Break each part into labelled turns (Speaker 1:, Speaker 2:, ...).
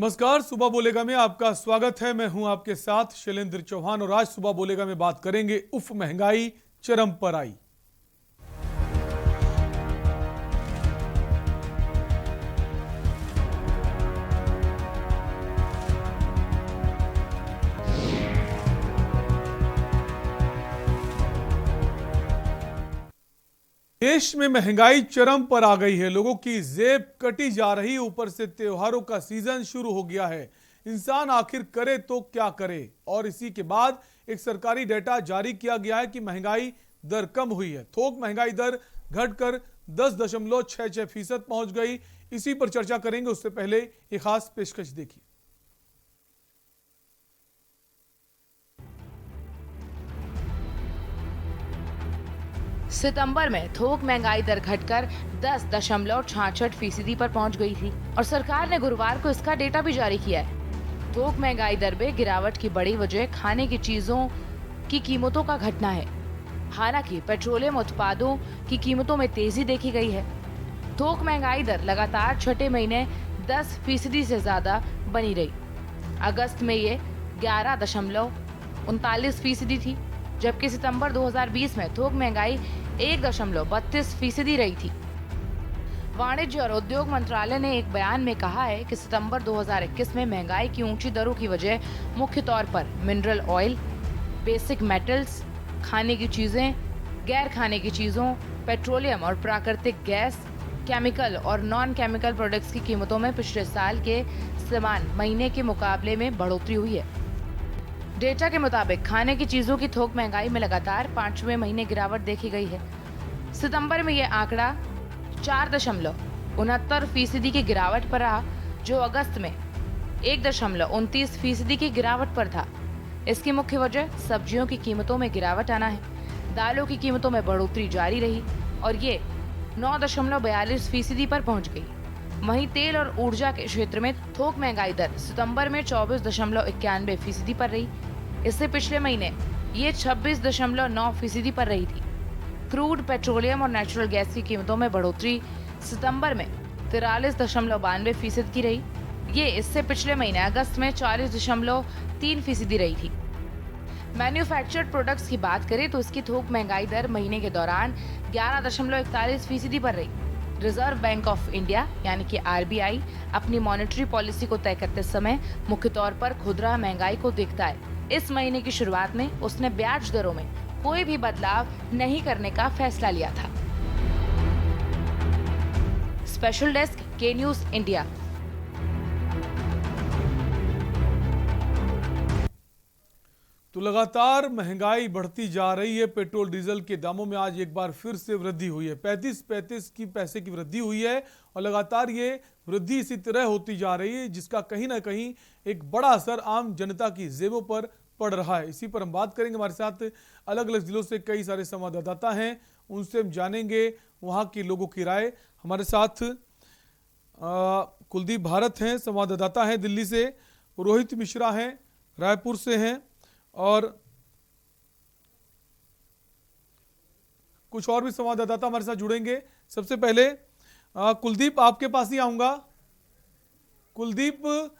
Speaker 1: नमस्कार, सुबह बोलेगा में आपका स्वागत है। मैं हूं आपके साथ शैलेंद्र चौहान और आज सुबह बोलेगा में बात करेंगे उफ महंगाई चरम पर आई। देश में महंगाई चरम पर आ गई है। लोगों की जेब कटी जा रही, ऊपर से त्योहारों का सीजन शुरू हो गया है। इंसान आखिर करे तो क्या करे। और इसी के बाद एक सरकारी डेटा जारी किया गया है कि महंगाई दर कम हुई है। थोक महंगाई दर घटकर 10.66% पहुंच गई। इसी पर चर्चा करेंगे, उससे पहले एक खास पेशकश देखिए।
Speaker 2: सितंबर में थोक महंगाई दर घटकर 10.66% पर पहुंच गई थी और सरकार ने गुरुवार को इसका डेटा भी जारी किया है। थोक महंगाई दर में गिरावट की बड़ी वजह खाने की चीजों की कीमतों का घटना है। हालांकि पेट्रोलियम उत्पादों की कीमतों में तेजी देखी गई है। थोक महंगाई दर लगातार छठे महीने 10% से ज्यादा बनी रही। अगस्त में ये 11.39% थी, जबकि सितंबर 2020 में थोक महंगाई 1.32% रही थी। वाणिज्य और उद्योग मंत्रालय ने एक बयान में कहा है कि सितंबर 2021 में महंगाई की ऊंची दरों की वजह मुख्य तौर पर मिनरल ऑयल, बेसिक मेटल्स, खाने की चीजें, गैर खाने की चीजों, पेट्रोलियम और प्राकृतिक गैस, केमिकल और नॉन केमिकल प्रोडक्ट्स की कीमतों में पिछले साल के समान महीने के मुकाबले में बढ़ोतरी हुई है। डेटा के मुताबिक खाने की चीजों की थोक महंगाई में लगातार 5वें महीने गिरावट देखी गई है। सितंबर में यह आंकड़ा 4.69% की गिरावट पर रहा, जो अगस्त में 1.29% की गिरावट पर था। इसकी मुख्य वजह सब्जियों की कीमतों में गिरावट आना है। दालों की कीमतों में बढ़ोतरी जारी रही और ये 9.42% पर पहुंच गई। वहीं तेल और ऊर्जा के क्षेत्र में थोक महंगाई दर सितंबर में 24.91% पर रही। इससे पिछले महीने ये 26.9% पर रही थी। क्रूड, पेट्रोलियम और नेचुरल गैस की कीमतों में बढ़ोतरी सितंबर में 43.92% की रही। ये इससे पिछले महीने अगस्त में 40.3% रही थी। मैन्युफैक्चर्ड प्रोडक्ट्स की बात करें तो इसकी थोक महंगाई दर महीने के दौरान 11.41% पर रही। रिजर्व बैंक ऑफ इंडिया यानी कि आरबीआई अपनी मॉनेटरी पॉलिसी को तय करते समय मुख्य तौर पर खुदरा महंगाई को देखता है। इस महीने की शुरुआत में उसने ब्याज दरों में कोई भी बदलाव नहीं करने का फैसला लिया था। स्पेशल डेस्क के न्यूज इंडिया।
Speaker 1: तो लगातार महंगाई बढ़ती जा रही है। पेट्रोल डीजल के दामों में आज एक बार फिर से वृद्धि हुई है। 35 की पैसे की वृद्धि हुई है और लगातार ये वृद्धि इसी तरह होती जा रही है, जिसका कहीं ना कहीं एक बड़ा असर आम जनता की जेबों पर पड़ रहा है। इसी पर हम बात करेंगे। हमारे साथ अलग अलग जिलों से कई सारे संवाददाता हैं, उनसे हम जानेंगे वहाँ के लोगों की राय। हमारे साथ कुलदीप भारत हैं, संवाददाता हैं दिल्ली से, रोहित मिश्रा हैं रायपुर से हैं और कुछ और भी संवाददाता हमारे साथ जुड़ेंगे। सबसे पहले कुलदीप, आपके पास ही आऊंगा। कुलदीप,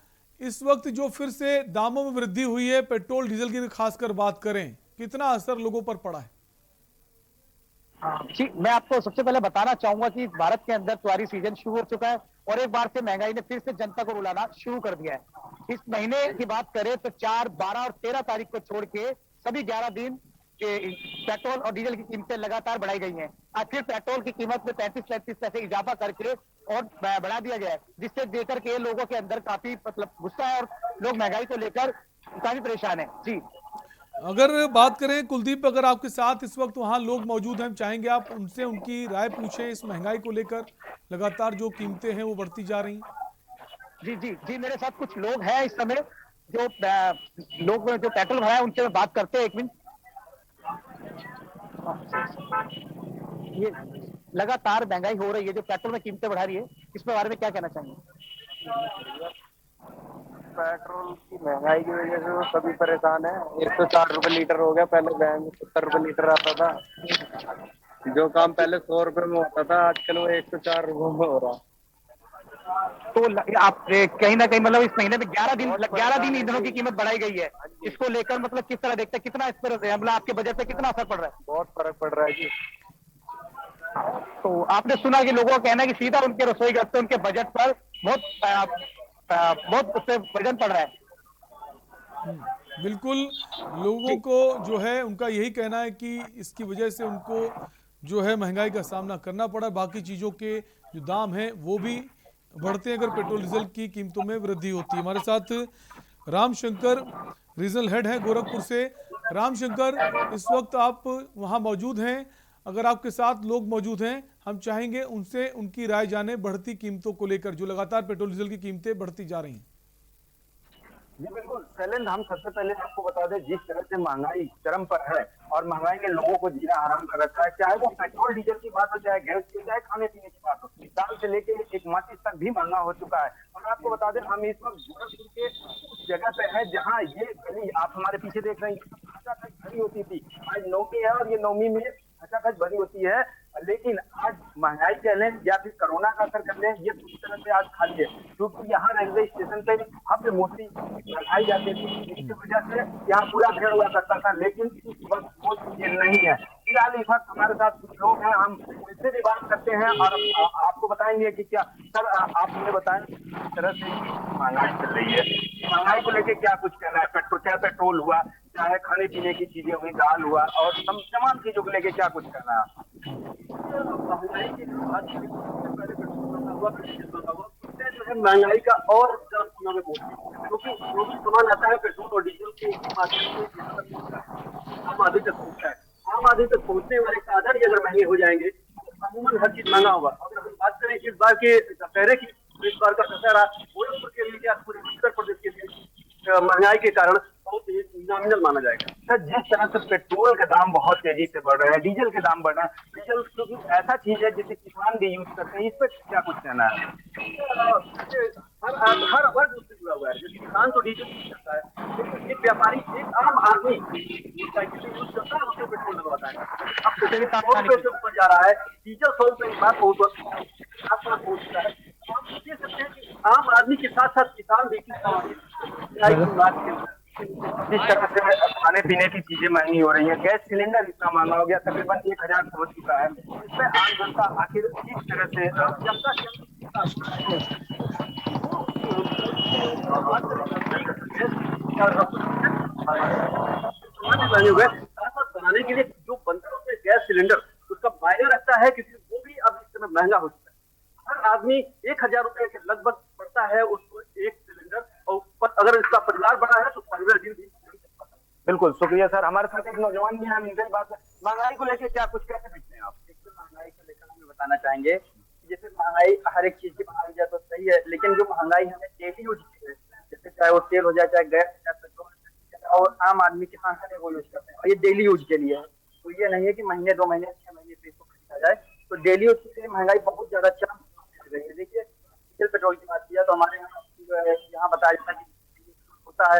Speaker 1: इस वक्त जो फिर से दामों में वृद्धि हुई है पेट्रोल डीजल की खासकर बात करें, कितना असर लोगों पर पड़ा है?
Speaker 3: जी, मैं आपको सबसे पहले बताना चाहूंगा कि भारत के अंदर त्योहारी सीजन शुरू हो चुका है और एक बार से महंगाई ने फिर से जनता को रुलाना शुरू कर दिया है। इस महीने की बात करें तो 4, 12 और 13 तारीख को छोड़ के सभी 11 दिन के पेट्रोल और डीजल की कीमतें लगातार बढ़ाई गई हैं। आज फिर पेट्रोल की कीमत में 35-35 पैसे इजाफा करके और बढ़ा दिया गया है, जिससे देकर के लोगों के अंदर काफी मतलब गुस्सा है और लोग महंगाई को लेकर काफी परेशान है। जी,
Speaker 1: अगर बात करें कुलदीप, अगर आपके साथ इस वक्त वहां लोग मौजूद हैं, हम चाहेंगे आप उनसे उनकी राय पूछें इस महंगाई को लेकर। लगातार जो कीमतें हैं वो बढ़ती जा रही हैं।
Speaker 3: जी, जी, जी, मेरे साथ कुछ लोग हैं इस समय जो लोग जो पेट्रोल भरा है उनसे बात करते हैं। एक मिनट। ये लगातार महंगाई हो रही है, जो पेट्रोल में कीमतें बढ़ा रही है, इस बारे में क्या कहना चाहेंगे?
Speaker 4: पेट्रोल की महंगाई की वजह से तो सभी परेशान है। 104 रुपए लीटर हो गया। पहले बैंक में 70 रुपए लीटर आता था। जो काम पहले 100 रुपए में होता था, आजकल वो 104 रुपए में हो रहा।
Speaker 3: तो आप कहीं ना कहीं मतलब इस महीने में 11 दिन ईंधनों की कीमत बढ़ाई गई है। इसको लेकर मतलब किस तरह देखते हैं, कितना इस पर मतलब आपके बजट पे कितना असर पड़ रहा है?
Speaker 4: बहुत फर्क पड़ रहा है जी।
Speaker 3: तो आपने सुना कि लोगों का कहना है कि सीधा उनके रसोई घर से उनके बजट पर बहुत उससे वजन पड़ रहा है।
Speaker 1: बिल्कुल, लोगों को जो है उनका यही कहना है कि इसकी वजह से उनको जो है महंगाई का सामना करना पड़ा। बाकी चीज़ों के जो दाम हैं वो भी बढ़ते हैं अगर पेट्रोल डीजल की कीमतों में वृद्धि होती है। हमारे साथ रामशंकर रीजनल हेड हैं गोरखपुर से। रामशंकर, इस वक्त आप वहाँ मौजूद हैं, अगर आपके साथ लोग मौजूद हैं, हम चाहेंगे उनसे उनकी राय जाने बढ़ती कीमतों को लेकर, जो लगातार पेट्रोल डीजल की कीमतें बढ़ती जा रही हैं।
Speaker 5: जी बिल्कुल शैलेंद्र, हम सबसे पहले आपको बता दें जिस तरह से महंगाई चरम पर है और महंगाई ने लोगों को जीना हराम कर रखा है, चाहे वो पेट्रोल डीजल की बात हो, चाहे गैस की, चाहे खाने पीने की बात हो, दाल से लेके एक माचिस तक भी महंगा हो चुका है। और आपको बता दें हम इस वक्त गोरखपुर के उस जगह पे है जहाँ ये गली आप हमारे पीछे देख रहे हैं खचाखच भरी होती थी। आज नौमी है और ये नौमी में खचाखच भरी होती है, लेकिन आज महंगाई कह लें या फिर कोरोना का असर कर लें, ये पूरी तरह से आज खाली है। क्योंकि यहाँ रेलवे स्टेशन पे भव्य मूर्ति लगाई जाती थी, इसकी वजह से यहाँ पूरा भीड़ हुआ करता था, लेकिन इस वक्त वो चीजें नहीं है। फिलहाल इस वक्त हमारे साथ कुछ लोग हैं, हम उनसे भी बात करते हैं और आपको बताएंगे कि क्या सर आप हमें बताएं किस तरह से महंगाई चल रही है, महंगाई को लेके क्या कुछ कहना है। चाहे पेट्रोल हुआ, चाहे खाने पीने की चीजें हुई, दाल हुआ और तमाम चीजों को लेके क्या कुछ कहना है। महंगाई की बात पहले जो है महंगाई का और सीमा में पहुंची, क्योंकि जो भी सामान आता है पेट्रोल और डीजल के माध्यम से आम आदमी तक पहुंचता है। आम आदमी तक पहुंचने वाले साधन ही अगर महंगे हो जाएंगे तो अमूमन हर चीज महंगा होगा। अगर हम बात करें इस बार के दशहरे की, इस बार का दशहरा गोरखपुर के लिए या पूरे उत्तर प्रदेश के लिए महंगाई के कारण बहुत ही नॉमिनल माना जाएगा। सर जिस तरह से पेट्रोल के दाम बहुत तेजी से बढ़ रहे हैं, डीजल के दाम बढ़ रहे हैं, डीजल क्योंकि ऐसा चीज है जिसे किसान भी यूज करते हैं, इस पर क्या कुछ कहना है? हर वर्ग उससे जुड़ा हुआ है, जैसे किसान तो डीजल यूज करता है, लेकिन एक व्यापारी, एक आम आदमी साइकिल यूज करता है, उसमें पेट्रोल लगवाता है। अब पेट्रोल 100 रुपए से ऊपर जा रहा है, डीजल 100 रुपए के बाद पहुंच चुका है। आप देख सकते हैं कि आम आदमी के साथ साथ किसान भी जिस तरह से खाने पीने की चीजें महंगी हो रही है, गैस सिलेंडर इतना महंगा हो गया, तकरीबन 1000 पहुंच चुका है। इसमें आम जनता आखिर किस तरह से बनाने के लिए जो बनता है उसमें गैस सिलेंडर उसका मायने रखता है, क्योंकि वो भी अब इस समय महंगा हो चुका है। हर आदमी 1000 रुपए के लगभग पड़ता है उसको एक सिलेंडर, और अगर इसका परिवार बड़ा है तो परिवार दिन भी। बिल्कुल शुक्रिया सर। हमारे साथ एक नौजवान भी हैं, हम इनसे बात महंगाई को लेकर क्या कुछ कहते हैं आप? महंगाई को लेकर हम बताना चाहेंगे, जैसे महंगाई हर एक चीज की महंगाई जाए तो सही है, लेकिन जो महंगाई हमें डेली यूज की है, जैसे चाहे वो तेल हो जाए, चाहे गैस हो जाए, पेट्रोल, और आम आदमी के हाँ है वो यूज करते हैं, और ये डेली यूज के लिए है। तो ये नहीं है कि महीने 2 महीने 6 महीने पे इसको खरीदा जाए, तो डेली यूज के लिए महंगाई बहुत ज्यादा चरम रही है। देखिए डीजल पेट्रोल की बात किया तो हमारे यहाँ बताया जाता है कि होता है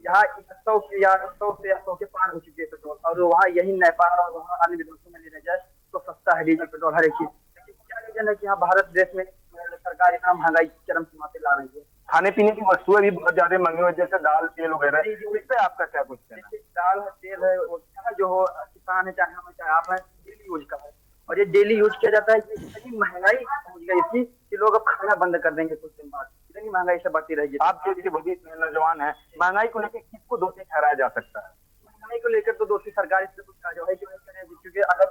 Speaker 5: यहाँ 100 से या 100 के पार हो चुके हैं पेट्रोल, और वहाँ यही नेपाल और वहाँ अन्य विदेशों में लेने जाए तो सस्ता है डीजल पेट्रोल हर एक चीज। लेकिन क्या रीजन है कि यहाँ भारत देश में सरकार इतना महंगाई चरम सीमा पे ला रही है, खाने पीने की वस्तुएं भी बहुत ज्यादा महंगी हो, जैसे दाल तेल वगैरह, इस पे आपका क्या कुछ है? दाल है, तेल है, जो हो किसान है, चाहे हम चाहे आप है, डेली यूज का है, और ये डेली यूज किया जाता है। इतनी महंगाई पहुंच गई इसकी कि लोग अब खाना बंद कर देंगे कुछ दिन बाद, इतनी महंगाई से बढ़ती रहेगी। आप जैसे बड़ी नौजवान है, महंगाई को लेकर किसको दोषी ठहराया जा सकता है? महंगाई को लेकर तो दोषी सरकार इससे कुछ कार्रवाई क्यों नहीं करेगी, क्योंकि अगर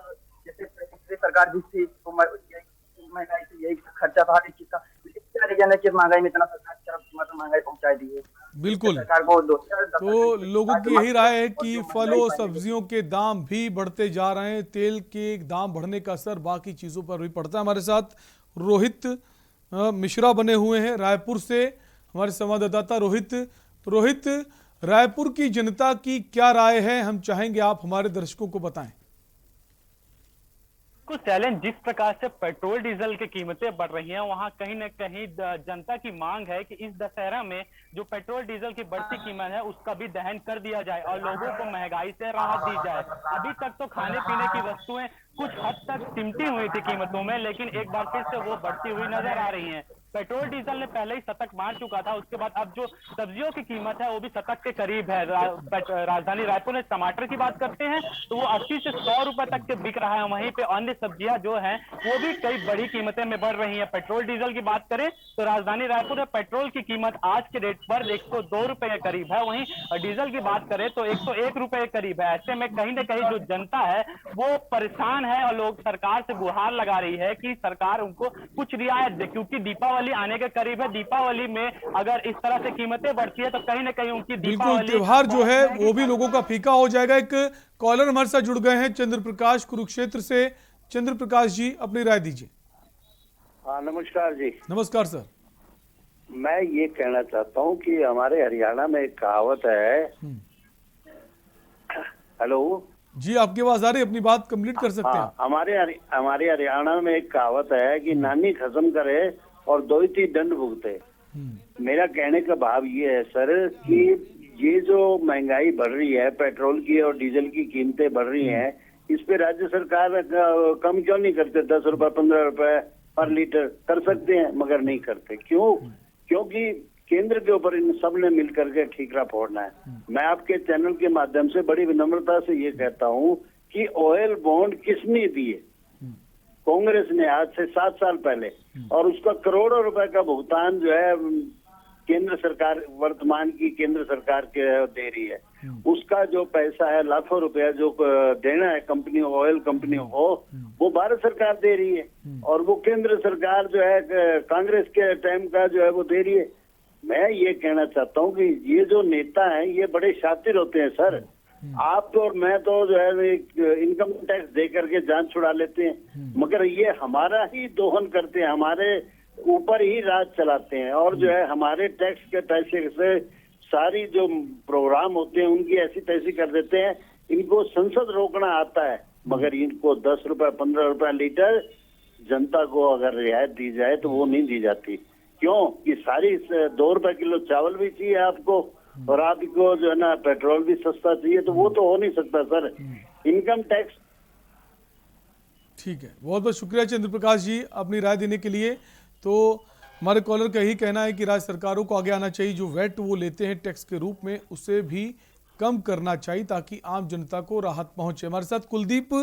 Speaker 5: जैसे पिछली सरकार भी थी तो महंगाई से यही खर्चा था हर एक चीज का, क्या रीजन है कि महंगाई में इतना सरकार महंगाई पहुंचाई दी है?
Speaker 1: बिल्कुल,
Speaker 5: सरकार को
Speaker 1: तो लोगों की यही राय है कि फलों सब्जियों के दाम भी बढ़ते जा रहे हैं, तेल के दाम बढ़ने का असर बाकी चीज़ों पर भी पड़ता है। हमारे साथ रोहित मिश्रा बने हुए हैं रायपुर से, हमारे संवाददाता रोहित। तो रोहित, रायपुर की जनता की क्या राय है, हम चाहेंगे आप हमारे दर्शकों को बताएं।
Speaker 6: कुछ चैलेंज जिस प्रकार से पेट्रोल डीजल की कीमतें बढ़ रही हैं, वहां कहीं न कहीं जनता की मांग है कि इस दशहरा में जो पेट्रोल डीजल की बढ़ती कीमत है उसका भी दहन कर दिया जाए और लोगों को महंगाई से राहत दी जाए। अभी तक तो खाने पीने की वस्तुएं कुछ हद तक सिमटी हुई थी कीमतों में, लेकिन एक बार फिर से वो बढ़ती हुई नजर आ रही हैं। पेट्रोल डीजल ने पहले ही शतक मार चुका था। उसके बाद अब जो सब्जियों की कीमत है वो भी शतक के करीब है। राजधानी रायपुर में टमाटर की बात करते हैं तो वो 80 से 100 रुपए तक के बिक रहा है। वहीं पे अन्य सब्जियां जो हैं वो भी कई बड़ी कीमतें में बढ़ रही है। पेट्रोल डीजल की बात करें तो राजधानी रायपुर में पेट्रोल की कीमत आज के रेट पर 102 रुपए के करीब है। वहीं डीजल की बात करें तो 101 रुपए के करीब है। ऐसे में कहीं ना कहीं जो जनता है वो परेशान है और लोग सरकार से गुहार लगा रही है कि सरकार उनको कुछ रियायत दे, क्योंकि दीपावली आने के करीब है। दीपावली में अगर इस तरह से कीमतें बढ़ती है तो कहीं ना कहीं उनकी
Speaker 1: बिल्कुल
Speaker 6: दीपावली
Speaker 1: त्योहार जो है वो भी लोगों का फीका हो जाएगा। एक कॉलर हमारे साथ जुड़ गए हैं चंद्र प्रकाश कुरुक्षेत्र से। चंद्र प्रकाश जी अपनी राय दीजिए।
Speaker 7: हाँ नमस्कार जी।
Speaker 1: नमस्कार सर।
Speaker 7: मैं ये कहना चाहता हूँ कि हमारे हरियाणा में एक कहावत है। हेलो
Speaker 1: जी आपकी आवाज आ रही है, अपनी बात कंप्लीट कर सकते हैं।
Speaker 7: हाँ, हमारे हरियाणा में एक कहावत है कि नानी खत्म करे और दोइती दंड भुगते। मेरा कहने का भाव ये है सर कि ये जो महंगाई बढ़ रही है, पेट्रोल की और डीजल की कीमतें बढ़ रही हैं, इस पे राज्य सरकार कम क्यों नहीं करते? 10 रुपए 15 रुपए पर लीटर कर सकते हैं मगर नहीं करते। क्यों? क्योंकि केंद्र के ऊपर इन सब ने मिलकर के ठीकरा फोड़ना है। मैं आपके चैनल के माध्यम से बड़ी विनम्रता से ये कहता हूँ कि ऑयल बॉन्ड किसने दिए? कांग्रेस ने आज से 7 साल पहले, और उसका करोड़ों रुपए का भुगतान जो है केंद्र सरकार, वर्तमान की केंद्र सरकार के दे रही है। उसका जो पैसा है लाखों रुपया जो देना है कंपनी, ऑयल कंपनी को, वो भारत सरकार दे रही है और वो केंद्र सरकार जो है कांग्रेस के टाइम का जो है वो दे रही है। मैं ये कहना चाहता हूँ कि ये जो नेता हैं ये बड़े शातिर होते हैं सर। आप तो और मैं तो जो है इनकम टैक्स दे करके जान छुड़ा लेते हैं, मगर ये हमारा ही दोहन करते हैं, हमारे ऊपर ही राज चलाते हैं और जो है हमारे टैक्स के पैसे से सारी जो प्रोग्राम होते हैं उनकी ऐसी तैसी कर देते हैं। इनको संसद रोकना आता है मगर इनको 10 रुपए 15 रुपए लीटर जनता को अगर रियायत दी जाए तो वो नहीं दी जाती। क्यों? कि सारी 2 रुपए किलो चावल भी चाहिए आपको और आपको जो है ना पेट्रोल भी सस्ता चाहिए, तो वो तो हो नहीं सकता सर। Income tax.
Speaker 1: ठीक है, बहुत बहुत शुक्रिया चंद्र प्रकाश जी अपनी राय देने के लिए। तो हमारे कॉलर का यही कहना है कि राज्य सरकारों को आगे आना चाहिए, जो वैट वो लेते हैं टैक्स के रूप में उसे भी कम करना चाहिए ताकि आम जनता को राहत पहुंचे। हमारे साथ कुलदीप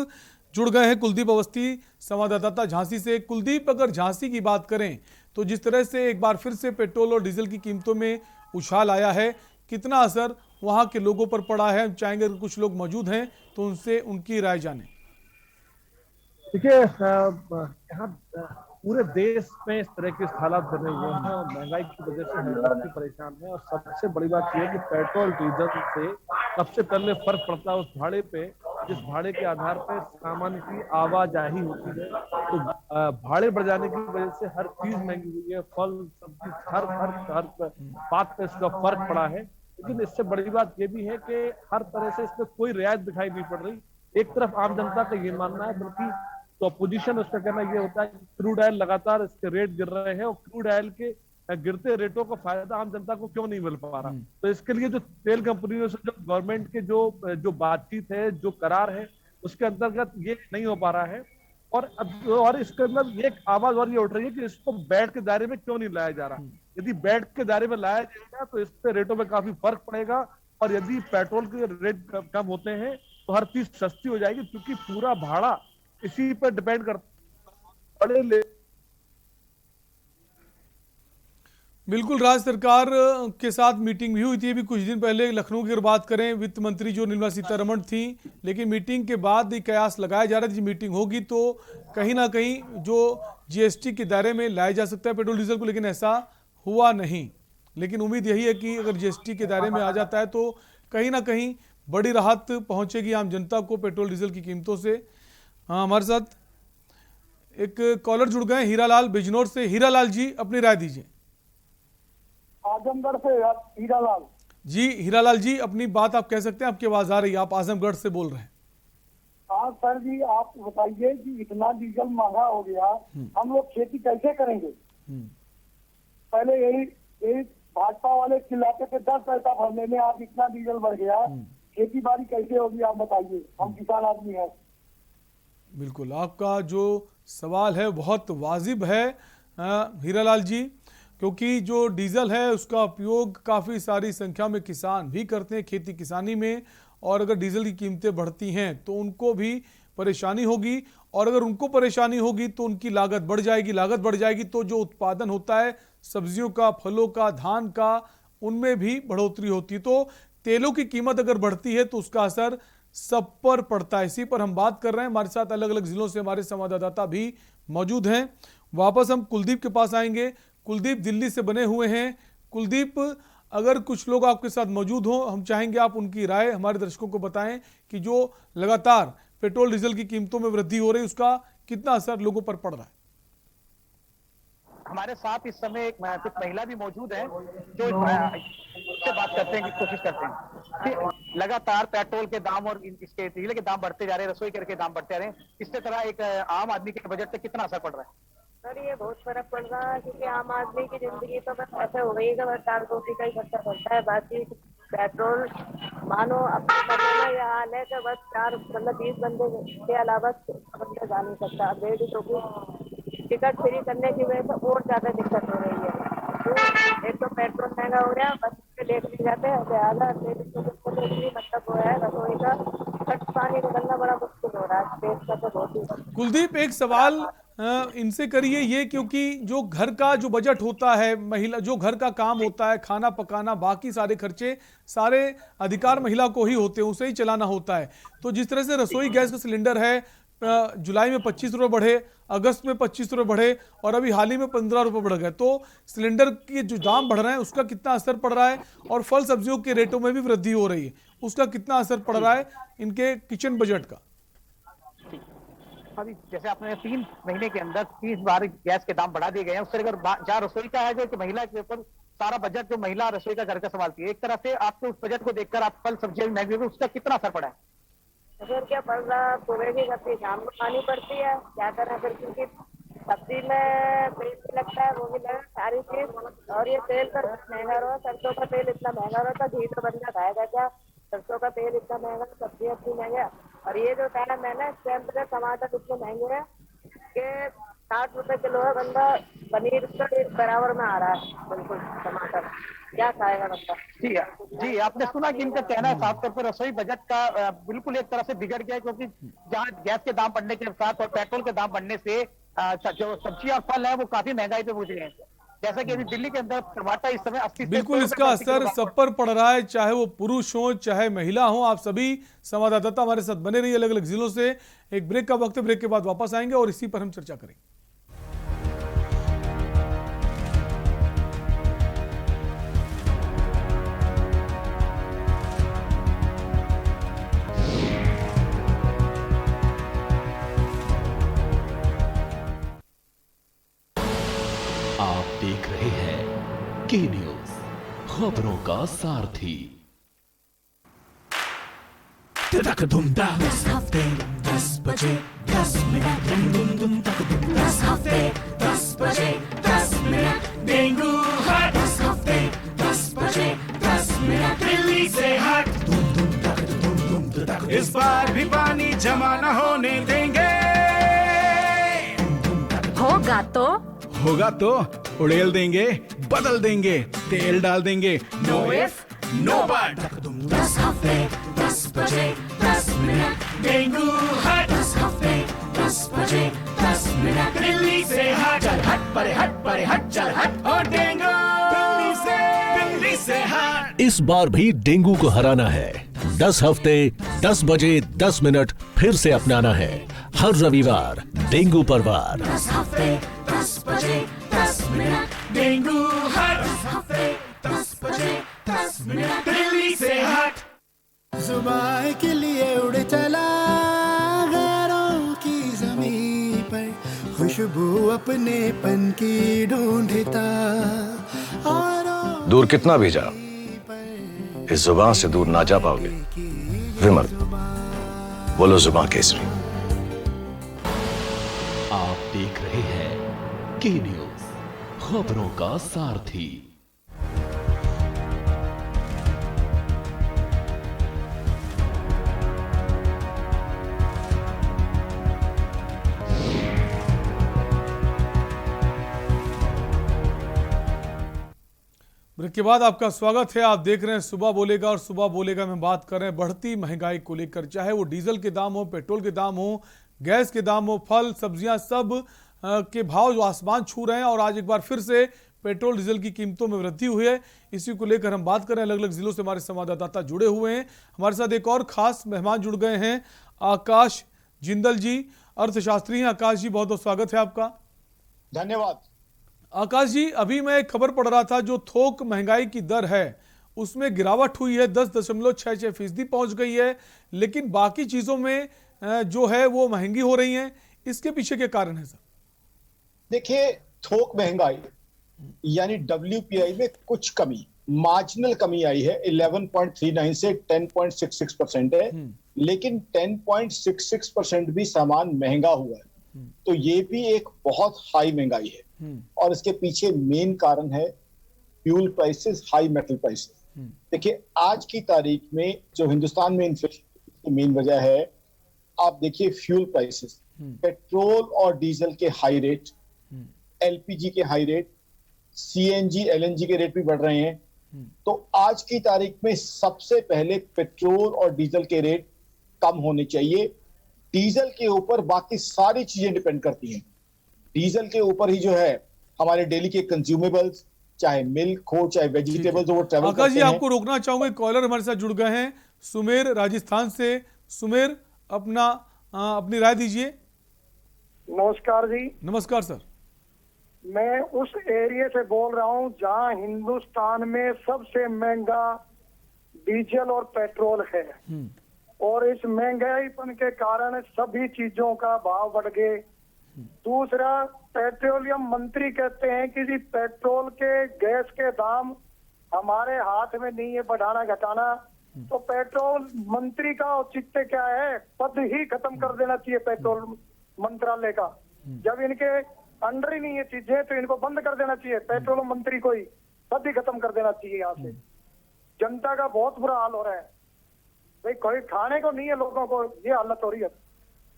Speaker 1: जुड़ गए हैं, कुलदीप अवस्थी संवाददाता झांसी से। कुलदीप, अगर झांसी की बात करें तो जिस तरह से एक बार फिर से पेट्रोल और डीजल की कीमतों में उछाल आया है, कितना असर वहां के लोगों पर पड़ा है? हम चाहेंगे अगर कुछ लोग मौजूद हैं तो उनसे उनकी राय जानें।
Speaker 8: देखिए, यहाँ पूरे देश में इस तरह के हालात बने हुए हैं और महंगाई की वजह से हर व्यक्ति परेशान है। और सबसे बड़ी बात यह है कि पेट्रोल डीजल से सबसे पहले फर्क पड़ता है उस भाड़े पे, जिस भाड़े के आधार पर सामान की आवाजाही होती है। तो भाड़े बढ़ जाने की वजह से हर चीज महंगी हुई है, फल सब्जी हर बात पे इसका फर्क पड़ा है। लेकिन इससे बड़ी बात यह भी है कि हर तरह से इसमें कोई रियायत दिखाई नहीं पड़ रही। एक तरफ आम जनता का ये मानना है, बल्कि तो अपोजिशन उसका कहना ये होता है कि क्रूड ऑयल लगातार इसके रेट गिर रहे हैं और क्रूड ऑयल के गिरते रेटों का फायदा आम जनता को क्यों नहीं मिल पा रहा। तो इसके लिए जो तेल कंपनियों से जो गवर्नमेंट के जो बातचीत है, जो करार है, उसके अंतर्गत ये नहीं हो पा रहा है। और इसके अंदर एक आवाज और ये उठ रही है कि इसको बैठ के दायरे में क्यों नहीं लाया जा रहा। यदि बैठ के दायरे में लाया जाएगा तो इससे रेटों में काफी फर्क पड़ेगा और यदि पेट्रोल के रेट कम होते हैं तो हर चीज सस्ती हो जाएगी, क्योंकि पूरा भाड़ा इसी पर डिपेंड करता है।
Speaker 1: बिल्कुल, राज्य सरकार के साथ मीटिंग भी हुई थी अभी कुछ दिन पहले। लखनऊ की अगर बात करें, वित्त मंत्री जो निर्मला सीतारमण थी, लेकिन मीटिंग के बाद ही कयास लगाया जा रहा था कि मीटिंग होगी तो कहीं ना कहीं जो जीएसटी के दायरे में लाया जा सकता है पेट्रोल डीजल को, लेकिन ऐसा हुआ नहीं। लेकिन उम्मीद यही है कि अगर जीएसटी के दायरे में आ जाता है तो कहीं ना कहीं बड़ी राहत पहुंचेगी आम जनता को पेट्रोल डीजल की कीमतों से। हाँ, हमारे साथ एक कॉलर जुड़ गए हीरालाल बिजनौर से। हीरालाल जी अपनी राय दीजिए।
Speaker 9: आजमगढ़ से हीरालाल
Speaker 1: जी। हीरालाल जी अपनी बात आप कह सकते हैं, आपकी आवाज आ रही है, आप आजमगढ़ से बोल रहे हैं।
Speaker 9: हाँ सर जी, आप बताइए कि इतना डीजल महंगा हो गया, हम लोग खेती कैसे करेंगे? पहले यही भाजपा वाले चिल्लाते थे 10 पैसा भरने में, आज इतना डीजल बढ़ गया, खेती बाड़ी कैसे होगी आप बताइए? हम किसान आदमी हैं।
Speaker 1: बिल्कुल, आपका जो सवाल है बहुत वाजिब है। हीरालाल जी, क्योंकि जो डीजल है उसका उपयोग काफ़ी सारी संख्या में किसान भी करते हैं खेती किसानी में, और अगर डीजल की कीमतें बढ़ती हैं तो उनको भी परेशानी होगी, और अगर उनको परेशानी होगी तो उनकी लागत बढ़ जाएगी, लागत बढ़ जाएगी तो जो उत्पादन होता है सब्जियों का, फलों का, धान का, उनमें भी बढ़ोतरी होती है। तो तेलों की कीमत अगर बढ़ती है तो उसका असर सब पर पड़ता है। इसी पर हम बात कर रहे हैं। हमारे साथ अलग अलग जिलों से हमारे संवाददाता भी मौजूद हैं। वापस हम कुलदीप के पास आएंगे। कुलदीप दिल्ली से बने हुए हैं। कुलदीप, अगर कुछ लोग आपके साथ मौजूद हों, हम चाहेंगे आप उनकी राय हमारे दर्शकों को बताएं कि जो लगातार पेट्रोल डीजल की कीमतों में वृद्धि हो रही है उसका कितना असर लोगों पर पड़ रहा है।
Speaker 3: हमारे साथ इस समय कुछ महिला भी मौजूद हैं जो से बात करते हैं की कोशिश करते हैं कि लगातार पेट्रोल के दाम और इसके डीजल के दाम बढ़ते जा रहे हैं, रसोई गैस के दाम बढ़ते जा रहे हैं। इससे तरह एक आम आदमी के बजट पे कितना असर पड़ रहा है?
Speaker 10: सर ये बहुत फर्क पड़ रहा है, क्योंकि आम आदमी की जिंदगी तो बस ऐसे हो गई है कि बस 4 रोटी का ही खर्चा पड़ता है। बाकी पेट्रोल मानो अपने बने में यह हाल है कि बस 20 बंदे के अलावा बंदे जा नहीं सकता। अब 1.5 की टिकट फ्री करने की वजह से और ज्यादा दिक्कत हो रही है। तो एक तो पेट्रोल महंगा हो गया, बस लेट नहीं जाते, लिहाजा मतलब वो है रसोई का खर्च पानी निकलना बड़ा मुश्किल हो रहा है देश का। तो बहुत ही
Speaker 1: कुलदीप, एक सवाल इनसे करिए ये, क्योंकि जो घर का जो बजट होता है, महिला जो घर का काम होता है, खाना पकाना, बाकी सारे खर्चे सारे अधिकार महिला को ही होते हैं, उसे ही चलाना होता है। तो जिस तरह से रसोई गैस का सिलेंडर है जुलाई में 25 रुपये बढ़े, अगस्त में 25 रुपये बढ़े और अभी हाल ही में 15 रुपये बढ़ गए। तो सिलेंडर के जो दाम बढ़ रहे हैं उसका कितना असर पड़ रहा है, और फल सब्जियों के रेटों में भी वृद्धि हो रही है, उसका कितना असर पड़ रहा है इनके किचन बजट का?
Speaker 3: अभी जैसे आपने 3 महीने के अंदर 30 बार गैस के दाम बढ़ा दिए गए हैं। उससे अगर जहाँ रसोई का है जो कि महिला के ऊपर सारा बजट जो महिला रसोई का घर का संभालती है, एक तरह से आपके उस बजट को देखकर आप फल सब्जियां महंगी हुई, उसका कितना असर पड़ा है?
Speaker 10: फिर क्या पड़ रहा, सुबह की सब्जी शाम को खानी पड़ती है, क्या करें फिर, क्योंकि सब्जी में तेल भी लगता है, वो भी लगा सारी चीज। और ये तेल पर महंगा रहा, सरसों का तेल इतना महंगा रहता, घी तो बंदा खाएगा क्या? सरसों का तेल इतना महंगा, सब्जी इतनी महंगा। और ये जो टाइम है ना, इस टाइम पर टमाटर इतने महंगे हैं कि 60 रुपए किलो है। बंदा पनीर का बराबर में आ रहा है बिल्कुल टमाटर, क्या खाएगा बंदा?
Speaker 3: जी, आपने सुना कि इनका कहना है साफ तौर पर रसोई बजट का बिल्कुल एक तरह से बिगड़ गया है, क्योंकि जहाँ गैस के दाम बढ़ने के साथ और पेट्रोल के दाम बढ़ने से जो सब्जी और फल है वो काफी महंगाई पे पहुंच गए हैं। जैसा कि अभी दिल्ली के अंदर टमाटर इस समय 80
Speaker 1: बिल्कुल इसका असर सब पर पड़ रहा है, चाहे वो पुरुष हो चाहे महिला हो। आप सभी संवाददाता हमारे साथ बने रहिए अलग अलग जिलों से। एक ब्रेक का वक्त है, ब्रेक के बाद वापस आएंगे और इसी पर हम चर्चा करेंगे।
Speaker 11: आप देख रहे हैं के न्यूज, खबरों का सारथी।
Speaker 12: दस हफ्ते 10 बजे 10 मिनट, दस हफ्ते 10 बजे 10 मिनट, डेंगू हट। 10 हफ्ते 10 बजे 10 मिनट, दिल्ली से हट।
Speaker 13: इस बार भी पानी जमा न होने देंगे। होगा तो उड़ेल देंगे, बदल देंगे, तेल डाल देंगे। Know if no but.
Speaker 12: 10 हफ्ते 10 बजे 10 मिनट, डेंगू हट। 10 हफ्ते 10 बजे 10 मिनट, दिल्ली से हट। चल हट परे हट चल हट। और डेंगू दिल्ली से हट।
Speaker 11: इस बार भी डेंगू को हराना है। 10 हफ्ते 10 बजे 10 मिनट फिर से अपनाना है। हर रविवार डेंगू पर वार।
Speaker 12: 10 हफ्ते 10 बजे 10 मिनट, डेंगू हट। 10 हफ्ते 10 बजे 10 मिनट, दिल्ली से हट।
Speaker 14: सुबह के लिए उड़ चला गैरों की ज़मीं पर, खुशबू अपने पन की ढूंढता।
Speaker 15: दूर कितना भी जा, इस जुबान से दूर ना जा पाओगे। विमल, बोलो जुबान केसरी।
Speaker 11: आप देख रहे हैं के न्यूज, खबरों का सारथी।
Speaker 1: ब्रेक के बाद आपका स्वागत है। आप देख रहे हैं सुबह बोलेगा और सुबह बोलेगा में बात कर रहे हैं बढ़ती महंगाई को लेकर, चाहे वो डीजल के दाम हो, पेट्रोल के दाम हो, गैस के दाम हो, फल सब्जियां सब के भाव जो आसमान छू रहे हैं। और आज एक बार फिर से पेट्रोल डीजल की कीमतों में वृद्धि हुई है। इसी को लेकर हम बात कर रहे हैं। अलग अलग जिलों से हमारे संवाददाता जुड़े हुए हैं। हमारे साथ एक और खास मेहमान जुड़ गए हैं, आकाश जिंदल जी, अर्थशास्त्री हैं। आकाश जी, बहुत बहुत स्वागत है आपका।
Speaker 16: धन्यवाद।
Speaker 1: आकाश जी, अभी मैं एक खबर पढ़ रहा था, जो थोक महंगाई की दर है उसमें गिरावट हुई है, 10.66% पहुंच गई है, लेकिन बाकी चीजों में जो है वो महंगी हो रही हैं। इसके पीछे के कारण है सर?
Speaker 16: देखिए, थोक महंगाई यानी WPI में कुछ कमी, मार्जिनल कमी आई है। 11.39 से 10.66% है, लेकिन 10.66% भी सामान महंगा हुआ है, तो ये भी एक बहुत हाई महंगाई है। और इसके पीछे मेन कारण है fuel prices, high metal prices. देखिए, आज की तारीख में जो हिंदुस्तान में इन्फ्लेशन की मेन वजह है, आप देखिए फ्यूल प्राइसेस, पेट्रोल और डीजल के हाई रेट, LPG के हाई रेट, CNG LNG के रेट भी बढ़ रहे हैं। तो आज की तारीख में सबसे पहले पेट्रोल और डीजल के रेट कम होने चाहिए। डीजल के ऊपर बाकी सारी चीजें डिपेंड करती हैं। डीजल के ऊपर ही जो है हमारे डेली के कंज्यूमेबल्स, चाहे मिल्क हो, चाहे वेजिटेबल्स हो, वो ट्रैवल करते हैं।
Speaker 1: आकाश जी, आपको रोकना चाहूंगा, कॉलर हमारे साथ जुड़ गए हैं, सुमेर राजस्थान से। सुमेर, अपनी राय दीजिए।
Speaker 9: नमस्कार जी।
Speaker 1: नमस्कार सर।
Speaker 9: मैं उस एरिया से बोल रहा हूं जहां हिंदुस्तान में सबसे महंगा डीजल और पेट्रोल है, और इस महंगाईपन के कारण सभी चीजों का भाव बढ़ गए। दूसरा, पेट्रोलियम मंत्री कहते हैं कि जी पेट्रोल के, गैस के दाम हमारे हाथ में नहीं है बढ़ाना घटाना, तो पेट्रोल मंत्री का औचित्य क्या है? पद ही खत्म कर देना चाहिए पेट्रोल मंत्रालय का। जब इनके अंडर ही नहीं है चीजें तो इनको बंद कर देना चाहिए। पेट्रोल मंत्री को ही पद ही खत्म कर देना चाहिए। यहाँ से जनता का बहुत बुरा हाल हो रहा है भाई, कोई खाने को नहीं है लोगों को, ये हालत हो रही है।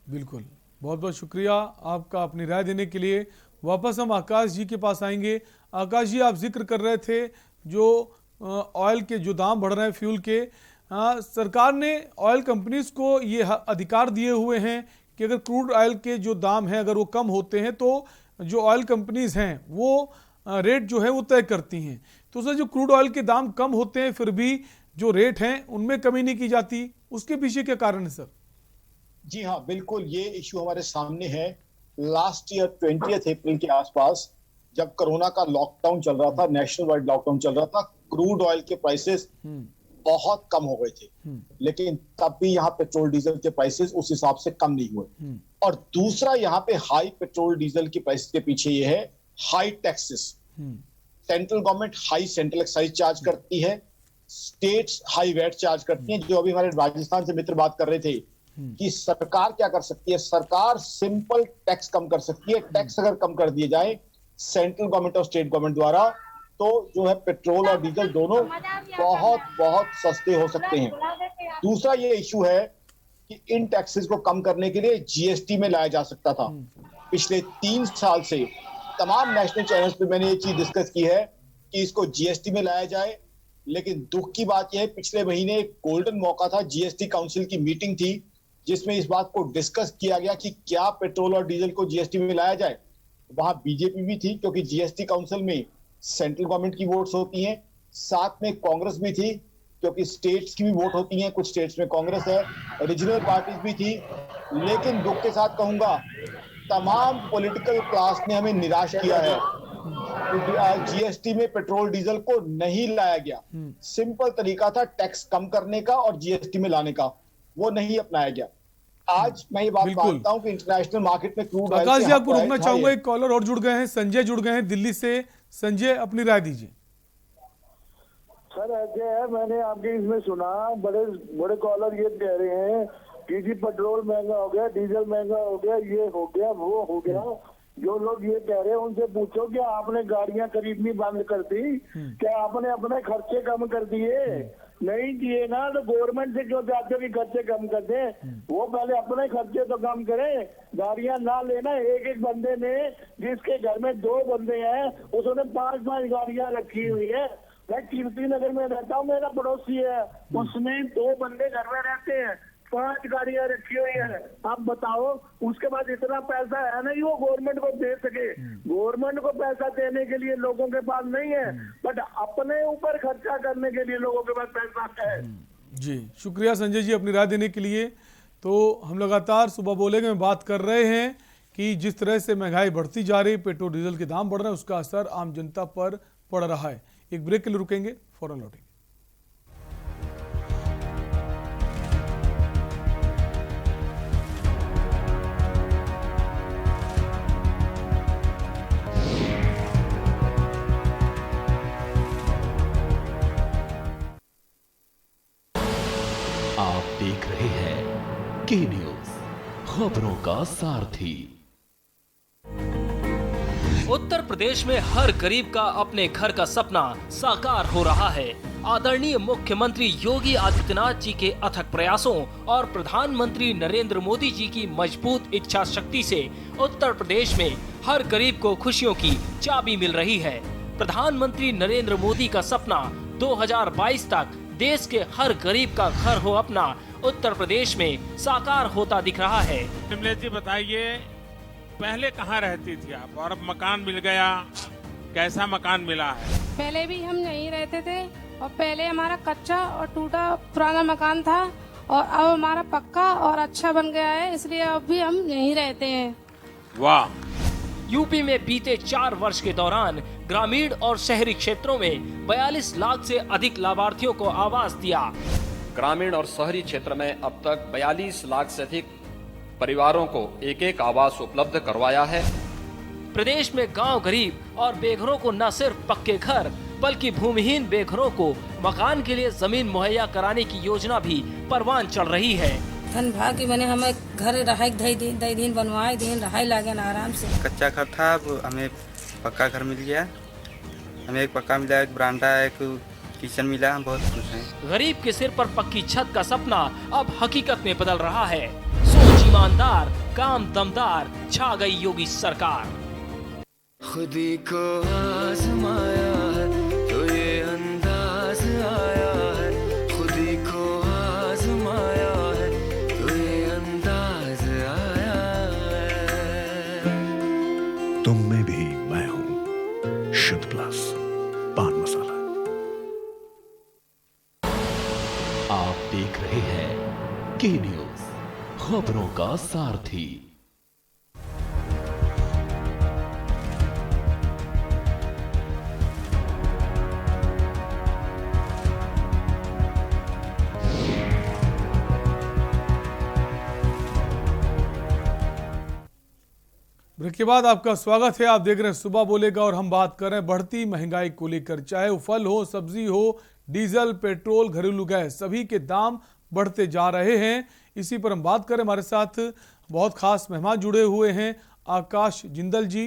Speaker 1: बिल्कुल, बहुत बहुत शुक्रिया आपका अपनी राय देने के लिए। वापस हम आकाश जी के पास आएंगे। आकाश जी, आप जिक्र कर रहे थे जो ऑयल के जो दाम बढ़ रहे हैं, फ्यूल के, सरकार ने ऑयल कंपनीज को ये अधिकार दिए हुए हैं कि अगर क्रूड ऑयल के जो दाम हैं अगर वो कम होते हैं तो जो ऑयल कंपनीज हैं वो रेट जो है वो तय करती हैं। तो सर, जो क्रूड ऑयल के दाम कम होते हैं फिर भी जो रेट हैं उनमें कमी नहीं की जाती, उसके पीछे क्या कारण है सर?
Speaker 16: जी हाँ, बिल्कुल, ये इश्यू हमारे सामने है। लास्ट ईयर 20 अप्रैल के आसपास जब कोरोना का लॉकडाउन चल रहा था, नेशनल वाइड लॉकडाउन चल रहा था, क्रूड ऑयल के प्राइसेस बहुत कम हो गए थे, लेकिन तब भी यहाँ पेट्रोल डीजल के प्राइसेस उस हिसाब से कम नहीं हुए। और दूसरा, यहाँ पे हाई पेट्रोल डीजल की प्राइस के पीछे ये है high taxes. Central government high central excise charge करती है, स्टेट्स हाई वैट चार्ज करती हैं। जो अभी हमारे राजस्थान से मित्र बात कर रहे थे कि सरकार क्या कर सकती है, सरकार सिंपल टैक्स कम कर सकती है। टैक्स अगर कम कर दिए जाए सेंट्रल गवर्नमेंट और स्टेट गवर्नमेंट द्वारा, तो जो है पेट्रोल और डीजल दोनों बहुत बहुत सस्ते हो सकते हैं। दूसरा ये इशू है कि इन टैक्सेस को कम करने के लिए GST में लाया जा सकता था। पिछले 3 साल से तमाम नेशनल चैनल्स पे मैंने ये चीज डिस्कस की है कि इसको GST में लाया जाए, लेकिन दुख की बात यह है पिछले महीने एक गोल्डन मौका था, GST काउंसिल की मीटिंग थी जिसमें इस बात को डिस्कस किया गया कि क्या पेट्रोल और डीजल को GST में लाया जाए। वहां बीजेपी भी थी क्योंकि GST काउंसिल में सेंट्रल गवर्नमेंट की वोट्स होती हैं, साथ में कांग्रेस भी थी क्योंकि स्टेट्स की भी वोट होती हैं, कुछ स्टेट्स में कांग्रेस है, रीजनल पार्टीज भी थी। लेकिन दुख के साथ कहूंगा तमाम पॉलिटिकल क्लास ने हमें निराश किया है क्योंकि GST में पेट्रोल डीजल को नहीं लाया गया। सिंपल तरीका था टैक्स कम करने का और GST में लाने का, वो नहीं अपनाया गया। आज मैं ये बात मानता हूं कि इंटरनेशनल मार्केट में क्रूड
Speaker 1: आकाश जी, आपको रोकना चाहूंगा, एक कॉलर और जुड़ गए हैं, संजय जुड़ गए हैं दिल्ली से। संजय, अपनी राय दीजिए।
Speaker 9: सर, ऐसे है, मैंने आपके इसमें सुना बड़े बड़े कॉलर ये कह रहे हैं कि जी पेट्रोल महंगा हो गया, डीजल महंगा हो गया, ये हो गया, वो हो गया। जो लोग ये कह रहे हैं उनसे पूछो कि आपने गाड़ियां खरीदनी बंद कर दी क्या? आपने अपने खर्चे कम कर दिए? नहीं किए ना, तो गवर्नमेंट से क्यों चाहते कि खर्चे कम कर दे? वो पहले अपने खर्चे तो कम करें, गाड़ियां ना लेना। एक एक बंदे ने, जिसके घर में 2 बंदे हैं, उसने 5-5 गाड़ियां रखी हुई है, मैं कीर्ति नगर में रहता हूँ, मेरा पड़ोसी है, उसमें 2 बंदे घर में रहते हैं, 5 गाड़ियां रखी हुई है। आप बताओ, उसके बाद इतना पैसा है नहीं वो गवर्नमेंट को दे सके। गवर्नमेंट को पैसा देने के लिए लोगों के पास नहीं है, बट अपने ऊपर खर्चा करने के लिए लोगों के पास पैसा है।
Speaker 1: जी शुक्रिया संजय जी अपनी राय देने के लिए। तो हम लगातार सुबह बोलेंगे में बात कर रहे हैं कि जिस तरह से महंगाई बढ़ती जा रही, पेट्रोल डीजल के दाम बढ़ रहे हैं, उसका असर आम जनता पर पड़ रहा है। एक ब्रेक के लिए रुकेंगे, फौरन लौटेंगे।
Speaker 11: आप देख रहे हैं के न्यूज, खबरों का सारथी।
Speaker 17: उत्तर प्रदेश में हर गरीब का अपने घर का सपना साकार हो रहा है। आदरणीय मुख्यमंत्री योगी आदित्यनाथ जी के अथक प्रयासों और प्रधानमंत्री नरेंद्र मोदी जी की मजबूत इच्छा शक्ति से उत्तर प्रदेश में हर गरीब को खुशियों की चाबी मिल रही है। प्रधानमंत्री नरेंद्र मोदी का सपना 2022 तक देश के हर गरीब का घर हो अपना उत्तर प्रदेश में साकार होता दिख रहा है।
Speaker 18: शिमलेश जी बताइए, पहले कहाँ रहती थी आप और अब मकान मिल गया, कैसा मकान मिला है?
Speaker 19: पहले भी हम यहीं रहते थे और पहले हमारा कच्चा और टूटा पुराना मकान था और अब हमारा पक्का और अच्छा बन गया है, इसलिए अब भी हम यहीं रहते हैं।
Speaker 17: वाह! यूपी में बीते 4 वर्ष के दौरान ग्रामीण और शहरी क्षेत्रों में 42 लाख से अधिक लाभार्थियों को आवास दिया।
Speaker 20: ग्रामीण और शहरी क्षेत्र में अब तक 42 लाख से अधिक परिवारों को एक आवास उपलब्ध करवाया है।
Speaker 17: प्रदेश में गांव गरीब और बेघरों को न सिर्फ पक्के घर बल्कि भूमिहीन बेघरों को मकान के लिए जमीन मुहैया कराने की योजना भी परवान चल रही है।
Speaker 21: धन भाग बने हमें घर रहाई दई दिन बनवाए दिन रहाई लागे न आराम से।
Speaker 22: कच्चा घर था, अब हमें पक्का घर मिल गया। हमें एक पक्का मिला, एक बरामदा, एक किचन मिला, हम बहुत खुश हैं।
Speaker 17: गरीब के सिर पर पक्की छत का सपना अब हकीकत में बदल रहा है। सोच ईमानदार, काम दमदार, छा गई योगी सरकार।
Speaker 12: खुदी को आजमाया है तो ये अंदाज आया है, खुदी को आजमाया है तो ये अंदाज आया है।
Speaker 11: तुम में भी मैं हूं, शुद्ध प्लस पान मसाला। आप देख रहे हैं के न्यूज, खबरों का सारथी।
Speaker 1: ब्रेक के बाद आपका स्वागत है। आप देख रहे हैं सुबह बोलेगा और हम बात कर रहे हैं बढ़ती महंगाई को लेकर। चाहे वो फल हो, सब्जी हो, डीजल, पेट्रोल, घरेलू गैस, सभी के दाम बढ़ते जा रहे हैं। इसी पर हम बात करें, हमारे साथ बहुत खास मेहमान जुड़े हुए हैं। आकाश जिंदल जी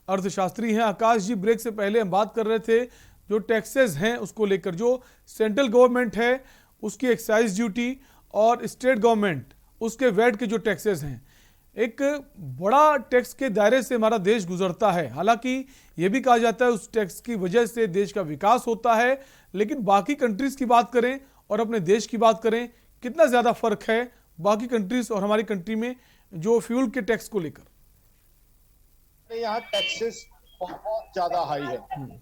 Speaker 1: अर्थशास्त्री हैं। आकाश जी, ब्रेक से पहले हम बात कर रहे थे जो टैक्सेस हैं उसको लेकर, जो सेंट्रल गवर्नमेंट है उसकी एक्साइज ड्यूटी और स्टेट गवर्नमेंट उसके वैट के जो टैक्सेस हैं, एक बड़ा टैक्स के दायरे से हमारा देश गुजरता है। हालांकि ये भी कहा जाता है उस टैक्स की वजह से देश का विकास होता है, लेकिन बाकी कंट्रीज की बात करें और अपने देश की बात करें, कितना ज़्यादा फर्क है बाकी कंट्रीज और हमारी कंट्री में जो फ्यूल के टैक्स को लेकर?
Speaker 16: यहाँ टैक्सेस बहुत ज्यादा हाई है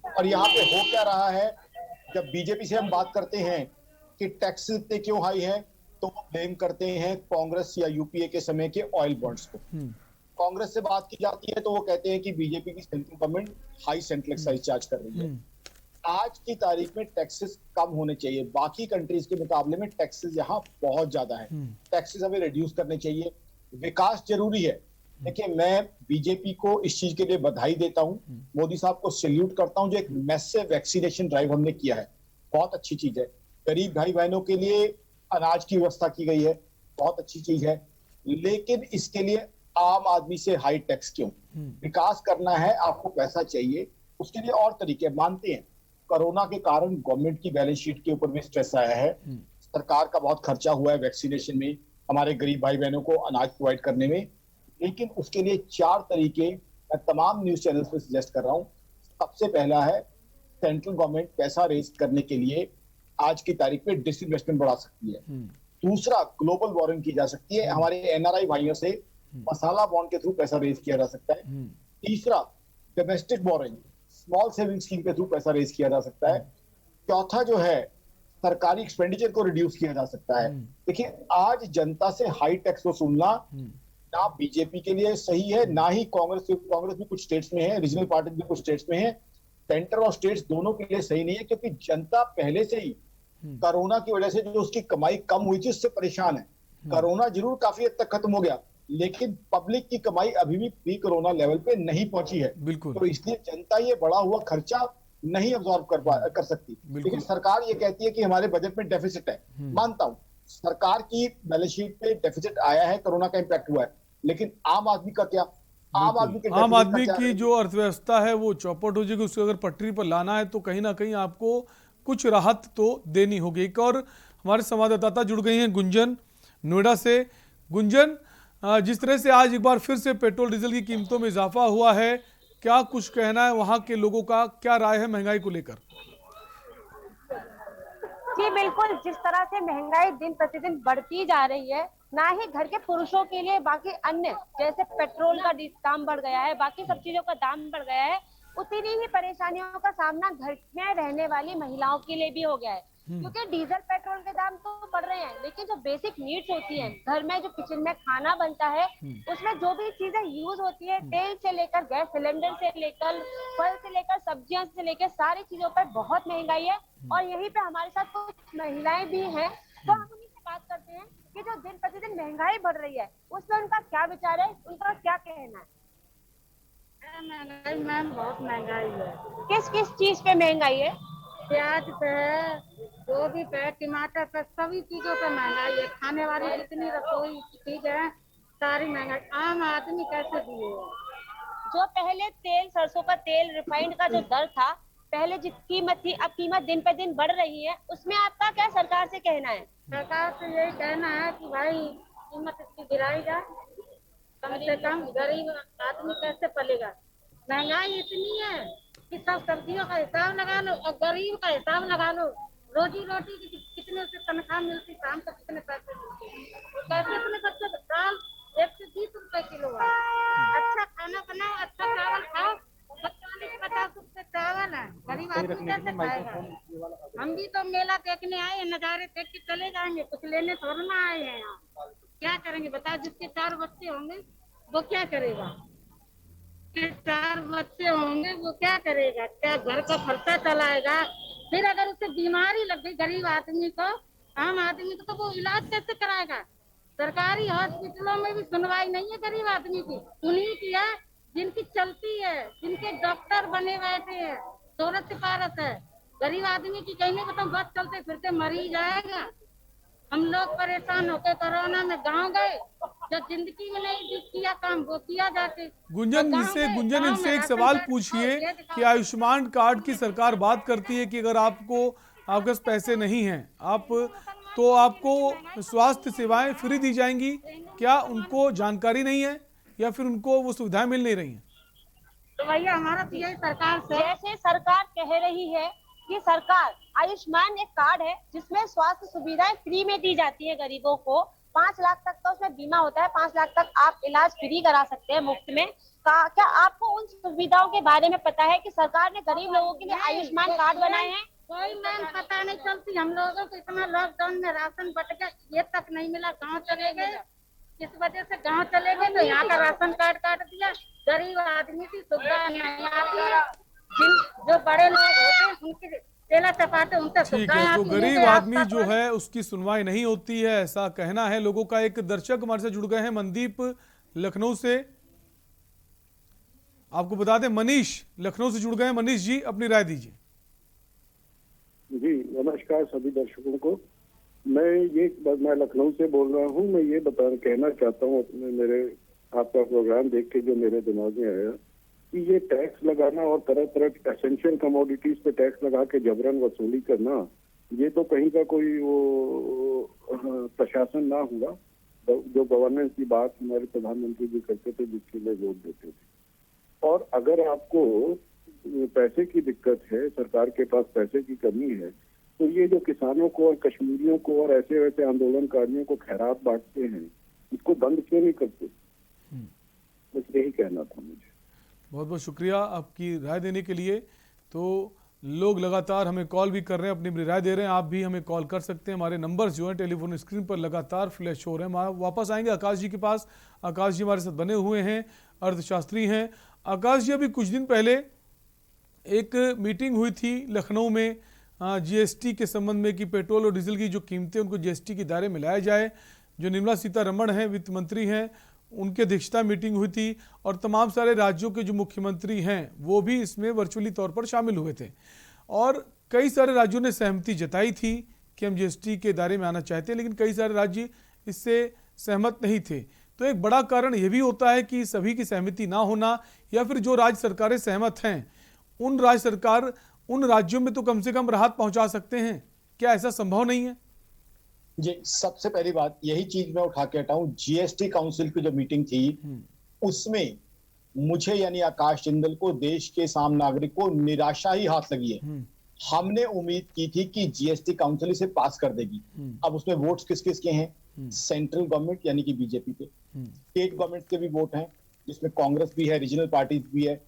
Speaker 16: और यहाँ पे हो क्या रहा है, जब बीजेपी से हम बात करते हैं कि टैक्स इतने क्यों हाई है तो वो ब्लेम करते हैं कांग्रेस या यूपीए के समय के ऑयल बॉन्ड्स को। कांग्रेस से बात की जाती है तो वो कहते हैं कि बीजेपी की central government high central excise charge कर रही है। आज की तारीख में टैक्सेस कम होने चाहिए, बाकी कंट्रीज के मुकाबले में टैक्सेस यहाँ बहुत ज्यादा है। टैक्सेस हमें रिड्यूस करने चाहिए। विकास जरूरी है। देखिए, मैं बीजेपी को इस चीज के लिए बधाई देता हूँ, मोदी साहब को सैल्यूट करता हूँ। जो एक मैसिव वैक्सीनेशन ड्राइव हमने किया है, बहुत अच्छी चीज है। गरीब भाई बहनों के लिए अनाज की व्यवस्था की गई है, बहुत अच्छी चीज है। लेकिन इसके लिए आम आदमी से हाई टैक्स क्यों? विकास करना है, आपको पैसा चाहिए, उसके लिए और तरीके मानते हैं। कोरोना के कारण गवर्नमेंट की बैलेंस शीट के ऊपर भी स्ट्रेस आया है, सरकार का बहुत खर्चा हुआ है वैक्सीनेशन में, हमारे गरीब भाई बहनों को अनाज प्रोवाइड करने में। लेकिन उसके लिए 4 तरीके मैं तमाम न्यूज चैनल्स पे सजेस्ट कर रहा हूँ। सबसे पहला है सेंट्रल गवर्नमेंट पैसा रेज करने के लिए आज की तारीख में डिसइन्वेस्टमेंट बढ़ा सकती है। दूसरा, ग्लोबल बोरिंग की जा सकती है, हमारे एनआरआई भाइयों से मसाला बॉन्ड के थ्रू पैसा रेज किया जा सकता है। तीसरा, domestic boring, small saving scheme के थ्रू पैसा रेज किया जा सकता है। चौथा जो है, सरकारी एक्सपेंडिचर को रिड्यूस किया जा सकता है। देखिए, आज जनता से हाई टैक्स वसूलना ना बीजेपी के लिए सही है, ना ही कांग्रेस भी कुछ स्टेट्स में है, रीजनल पार्टी भी कुछ स्टेट्स में है, सेंटर और स्टेट्स दोनों के लिए सही नहीं है, क्योंकि जनता पहले से ही कोरोना की वजह से जो उसकी कमाई कम हुई थी उससे परेशान है। कोरोना जरूर काफी हद तक खत्म हो गया, लेकिन पब्लिक की कमाई अभी भी प्री कोरोना लेवल पे नहीं पहुंची है।
Speaker 1: बिल्कुल।
Speaker 16: तो इसलिए जनता ये बढ़ा हुआ खर्चा नहीं अब्सॉर्ब कर सकती। लेकिन सरकार ये कहती है कि हमारे बजट में डेफिसिट है। मानता हूं, सरकार की बैलेंस शीट पे डेफिसिट आया है, कोरोना का इम्पैक्ट हुआ है, लेकिन आम आदमी का क्या? आम आदमी
Speaker 1: की जो अर्थव्यवस्था है वो चौपट हो जाएगी। उसको अगर पटरी पर लाना है तो कहीं ना कहीं आपको कुछ राहत तो देनी होगी। एक और हमारे संवाददाता जुड़ गई हैं, गुंजन नोएडा से। गुंजन, जिस तरह से आज एक बार फिर से पेट्रोल डीजल की कीमतों में इजाफा हुआ है, क्या कुछ कहना है वहां के लोगों का, क्या राय है महंगाई को लेकर?
Speaker 2: जी बिल्कुल, जिस तरह से महंगाई दिन प्रतिदिन बढ़ती जा रही है, ना ही घर के पुरुषों के लिए, बाकी अन्य जैसे पेट्रोल का दाम बढ़ गया है, बाकी सब चीजों का दाम बढ़ गया है, उतनी ही परेशानियों का सामना घर में रहने वाली महिलाओं के लिए भी हो गया है। क्योंकि डीजल पेट्रोल के दाम तो बढ़ रहे हैं, लेकिन जो बेसिक नीड्स होती हैं, घर में जो किचन में खाना बनता है, उसमें जो भी चीजें यूज होती है, तेल से लेकर गैस सिलेंडर से लेकर फल से लेकर सब्जियां से लेकर सारी चीजों पर बहुत महंगाई है। और यहीं पे हमारे साथ कुछ महिलाएं भी हैं, तो हम उन्हीं से बात करते हैं कि जो दिन प्रतिदिन महंगाई बढ़ रही है उसमें उनका क्या विचार है, उनका क्या कहना है।
Speaker 4: महंगाई मैम बहुत महंगाई है।
Speaker 2: किस किस चीज पे महंगाई है?
Speaker 4: प्याज पे है, गोभी पे, टमाटर पे, सभी चीजों पे महंगाई है। खाने वाली जितनी रसोई चीज है सारी महंगाई। आम आदमी कैसे दिए?
Speaker 2: जो पहले तेल, सरसों का तेल, रिफाइंड का जो दर था, पहले जितनी कीमत थी, अब कीमत दिन पे दिन बढ़ रही है, उसमें आपका क्या सरकार से कहना है?
Speaker 4: सरकार से यही कहना है कि भाई कीमत इसकी गिराई जाए, कम से कम गरीब आदमी कैसे पलेगा। महंगाई इतनी है कि सब सब्जियों का हिसाब लगा लो और गरीब का हिसाब लगा लो। रोजी रोटी की कितने से तनख्वाह मिलती, शाम को कितने पैसे मिलते, कैसे अपने बच्चों को दाल 120 रुपए किलो है। अच्छा खाना बनाओ, अच्छा चावल खाओ, 40-50 रुपए चावल है, गरीब आदमी कैसे खाएगा। हम भी तो मेला देखने आए हैं, नजारे देख के चले जाएंगे, कुछ लेने थोड़ा ना आए हैं यहाँ। क्या करेंगे बताओ? जिसके 4 बच्चे होंगे वो क्या करेगा? 4 बच्चे होंगे वो क्या करेगा? क्या घर का खर्चा चलाएगा? फिर अगर उसे बीमारी लग गई गरीब आदमी को, आम आदमी को, तो वो इलाज कैसे कराएगा? सरकारी हॉस्पिटलों में भी सुनवाई नहीं है गरीब आदमी की। उन्हीं की है जिनकी चलती है, जिनके डॉक्टर बने बैठे हैं, दौलत सिफारत है। गरीब आदमी की कहीं नहीं बताओ, बस चलते फिरते मर ही जाएगा। हम लोग परेशान होकर कोरोना में गांव गए, जो जिंदगी में नहीं किया काम वो किया जाके।
Speaker 1: गुंजन, इनसे एक सवाल पूछिए कि आयुष्मान कार्ड की सरकार बात करती है कि अगर आपके पास पैसे नहीं हैं तो आपको स्वास्थ्य सेवाएं फ्री दी जाएंगी, क्या उनको जानकारी नहीं है या फिर उनको वो सुविधाएं मिल नहीं रही हैं?
Speaker 4: तो भैया हमारा तो यही सरकार से,
Speaker 2: जैसे सरकार कह रही है कि सरकार आयुष्मान एक कार्ड है जिसमें स्वास्थ्य सुविधाएं फ्री में दी जाती है गरीबों को। 5 लाख तक का उसमें बीमा होता है, 5 लाख तक आप इलाज फ्री करा सकते हैं मुफ्त में। क्या आपको उन सुविधाओं के बारे में पता है कि सरकार ने गरीब लोगों के लिए आयुष्मान कार्ड बनाए हैं?
Speaker 4: कोई मैम पता नहीं चलती। हम लोगों को इतना लॉकडाउन में राशन बट गया, ये तक नहीं मिला। गाँव चले गए, इस वजह से गाँव चले गए तो यहाँ का राशन कार्ड काट दिया। गरीब आदमी की सुविधा नहीं आती है। जो बड़े लोग होते हैं उनकी तेला चपाते, उनसे
Speaker 1: ठीक है, तो गरीब आदमी जो है उसकी सुनवाई नहीं होती है, ऐसा कहना है लोगों का। एक दर्शक हमारे से जुड़ गए हैं, मनदीप लखनऊ से। आपको बता दें मनीष लखनऊ से जुड़ गए हैं। मनीष जी, अपनी राय दीजिए।
Speaker 23: जी नमस्कार सभी दर्शकों को। मैं लखनऊ से बोल रहा हूँ। मैं ये कहना चाहता हूँ मेरे आपका प्रोग्राम देख के जो मेरे दिमाग में आया कि ये टैक्स लगाना और तरह तरह के एसेंशियल कमोडिटीज पे टैक्स लगा के जबरन वसूली करना, ये तो कहीं का कोई वो प्रशासन ना हुआ। जो गवर्नेंस की बात हमारे प्रधानमंत्री जी करते थे, जिसके लिए वोट देते थे। और अगर आपको पैसे की दिक्कत है, सरकार के पास पैसे की कमी है, तो ये जो किसानों को और कश्मीरियों को और ऐसे वैसे आंदोलनकारियों को खैरात बांटते हैं, इसको बंद क्यों नहीं करते? बस यही कहना था मुझे।
Speaker 1: बहुत बहुत शुक्रिया आपकी राय देने के लिए। तो लोग लगातार हमें कॉल भी कर रहे हैं, अपनी राय दे रहे हैं। आप भी हमें कॉल कर सकते हैं, हमारे नंबर्स जो हैं टेलीफोन स्क्रीन पर लगातार फ्लैश हो रहे हैं। वापस आएंगे आकाश जी के पास। आकाश जी हमारे साथ बने हुए हैं, अर्थशास्त्री हैं। आकाश जी, अभी कुछ दिन पहले एक मीटिंग हुई थी लखनऊ में जीएसटी के संबंध में कि पेट्रोल और डीजल की जो कीमतें उनको जीएसटी के दायरे में लाया जाए। जो निर्मला सीतारमण हैं, वित्त मंत्री हैं, उनकी अध्यक्षता मीटिंग हुई थी और तमाम सारे राज्यों के जो मुख्यमंत्री हैं वो भी इसमें वर्चुअली तौर पर शामिल हुए थे और कई सारे राज्यों ने सहमति जताई थी कि हम जीएसटी के दायरे में आना चाहते हैं, लेकिन कई सारे राज्य इससे सहमत नहीं थे। तो एक बड़ा कारण यह भी होता है कि सभी की सहमति ना होना, या फिर जो राज्य सरकारें सहमत हैं उन राज्यों में तो कम से कम राहत पहुंचा सकते हैं। क्या ऐसा संभव नहीं है?
Speaker 16: जी, सबसे पहली बात यही चीज मैं उठा के हटाऊं। जीएसटी काउंसिल की जो मीटिंग थी उसमें मुझे यानी आकाश जिंदल को, देश के आम नागरिक को निराशा ही हाथ लगी है। हमने उम्मीद की थी कि जीएसटी काउंसिल इसे पास कर देगी। अब उसमें वोट्स किस किस के हैं? सेंट्रल गवर्नमेंट यानी कि बीजेपी के, स्टेट गवर्नमेंट के भी वोट हैं जिसमें कांग्रेस भी है, रीजनल पार्टीज भी है।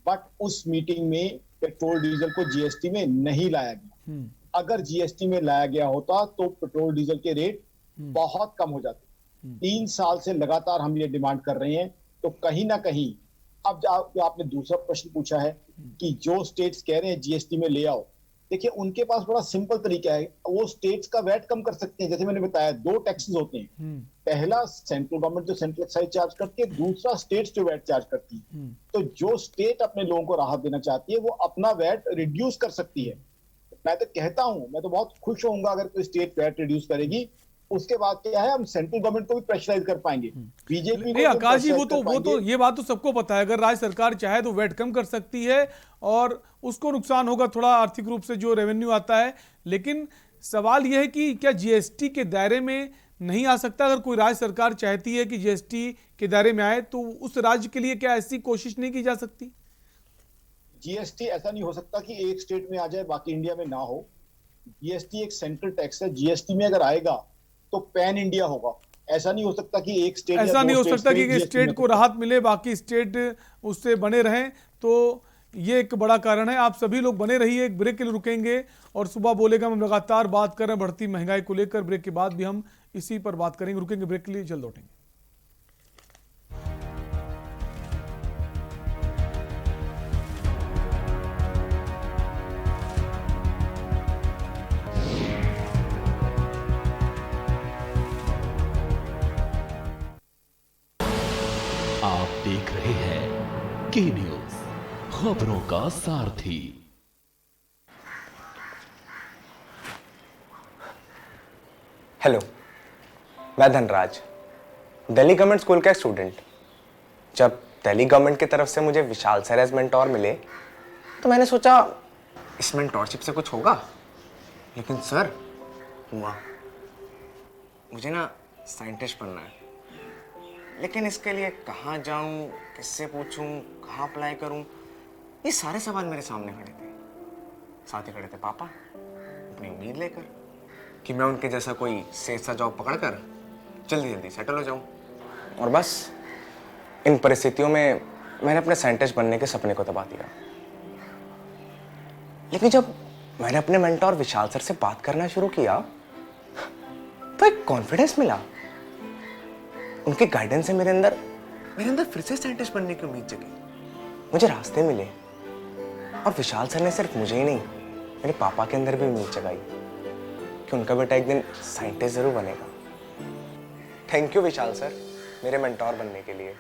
Speaker 16: बट उस मीटिंग में पेट्रोल डीजल को जीएसटी में नहीं लाया गया। अगर जीएसटी में लाया गया होता तो पेट्रोल डीजल के रेट बहुत कम हो जाते। 3 साल से लगातार हम ये डिमांड कर रहे हैं। तो कहीं ना कहीं अब जो आपने दूसरा प्रश्न पूछा है कि जो स्टेट्स कह रहे हैं जीएसटी में ले आओ, देखिए उनके पास बड़ा सिंपल तरीका है। वो स्टेट्स का वैट कम कर सकते हैं। जैसे मैंने बताया 2 टैक्सेस होते हैं। पहला सेंट्रल गवर्नमेंट जो सेंट्रल एक्साइज चार्ज करती है, दूसरा स्टेट्स जो वैट चार्ज करती है। तो जो स्टेट अपने लोगों को राहत देना चाहती है वो अपना वैट रिड्यूस कर सकती है। मैं तो कहता हूं, मैं तो बहुत खुश होऊंगा अगर कोई स्टेट वैट रिड्यूस करेगी। उसके बाद क्या है, हम सेंट्रल गवर्नमेंट को भी प्रेशराइज कर पाएंगे। बीजेपी
Speaker 1: नहीं आकाश जी, वो तो ये बात तो सबको पता है। अगर राज्य सरकार चाहे तो वैट कम कर सकती है और उसको नुकसान होगा थोड़ा आर्थिक रूप से जो रेवेन्यू आता है। लेकिन सवाल यह है कि क्या जीएसटी के दायरे में नहीं आ सकता? अगर कोई राज्य सरकार चाहती है कि जीएसटी के दायरे में आए तो उस राज्य के लिए क्या ऐसी कोशिश नहीं की जा सकती?
Speaker 16: जीएसटी ऐसा नहीं हो सकता कि एक स्टेट में आ जाए बाकी इंडिया में ना हो। जीएसटी एक सेंट्रल टैक्स है। जीएसटी में अगर आएगा तो पैन इंडिया होगा। ऐसा नहीं हो सकता कि एक स्टेट,
Speaker 1: ऐसा नहीं हो सकता कि एक स्टेट को राहत मिले बाकी स्टेट उससे बने रहें। तो ये एक बड़ा कारण है। आप सभी लोग बने रहिए, एक ब्रेक के लिए रुकेंगे और सुबह बोलेगा हम लगातार बात कर रहे हैं बढ़ती महंगाई को लेकर। ब्रेक के बाद भी हम इसी पर बात करेंगे। रुकेंगे ब्रेक के लिए, जल्द लौटेंगे।
Speaker 11: आप देख रहे हैं के न्यूज, खबरों का सारथी।
Speaker 5: हेलो, मैं धनराज, दिल्ली गवर्नमेंट स्कूल का स्टूडेंट। जब दिल्ली गवर्नमेंट की तरफ से मुझे विशाल सर एज मेंटोर मिले तो मैंने सोचा इस मेंटोरशिप से कुछ होगा, लेकिन सर हुआ। मुझे ना साइंटिस्ट बनना है, लेकिन इसके लिए कहाँ जाऊँ, किससे पूछूँ, कहाँ अप्लाई करूँ, ये सारे सवाल मेरे सामने खड़े थे। साथ ही खड़े थे पापा अपनी उम्मीद लेकर कि मैं उनके जैसा कोई सेफ सा जॉब पकड़कर जल्दी जल्दी सेटल हो जाऊँ। और बस इन परिस्थितियों में मैंने अपने साइंटिस्ट बनने के सपने को दबा दिया। लेकिन जब मैंने अपने मेंटोर विशाल सर से बात करना शुरू किया तो एक कॉन्फिडेंस मिला। उनके गाइडेंस से मेरे अंदर फिर से साइंटिस्ट बनने की उम्मीद जगी। मुझे रास्ते मिले और विशाल सर ने सिर्फ मुझे ही नहीं, मेरे पापा के अंदर भी उम्मीद जगाई कि उनका बेटा एक दिन साइंटिस्ट जरूर बनेगा। थैंक यू विशाल सर, मेरे मेंटोर बनने के लिए।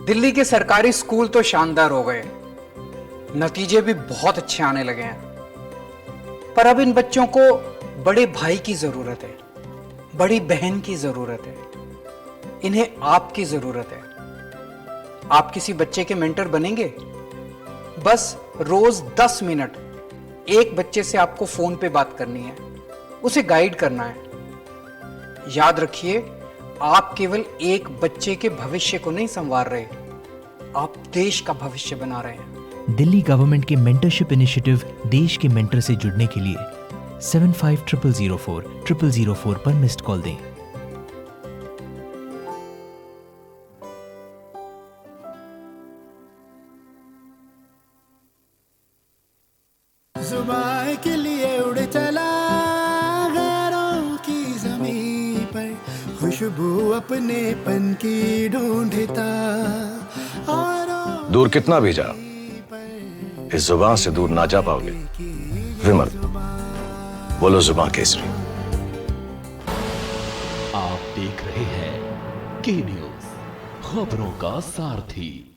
Speaker 6: दिल्ली के सरकारी स्कूल तो शानदार हो गए, नतीजे भी बहुत अच्छे आने लगे हैं, पर अब इन बच्चों को बड़े भाई की जरूरत है, बड़ी बहन की जरूरत है, इन्हें आपकी जरूरत है। आप किसी बच्चे के मेंटर बनेंगे? बस रोज 10 मिनट एक बच्चे से आपको फोन पे बात करनी है, उसे गाइड करना है। याद रखिए, आप केवल एक बच्चे के भविष्य को नहीं संवार रहे, आप देश का भविष्य बना रहे हैं।
Speaker 7: दिल्ली गवर्नमेंट के मेंटरशिप इनिशिएटिव देश के मेंटर से जुड़ने के लिए 750004 पर मिस्ड कॉल दें।
Speaker 14: जुबान के लिए उड़ चला गैरों की ज़मीं पर, खुशबू अपनेपन की ढूंढता और
Speaker 15: दूर कितना भी जा, इस जुबान से दूर ना जा पाओगे। विमल, बोलो जुबान केसरी।
Speaker 11: आप देख रहे हैं के न्यूज, खबरों का सारथी।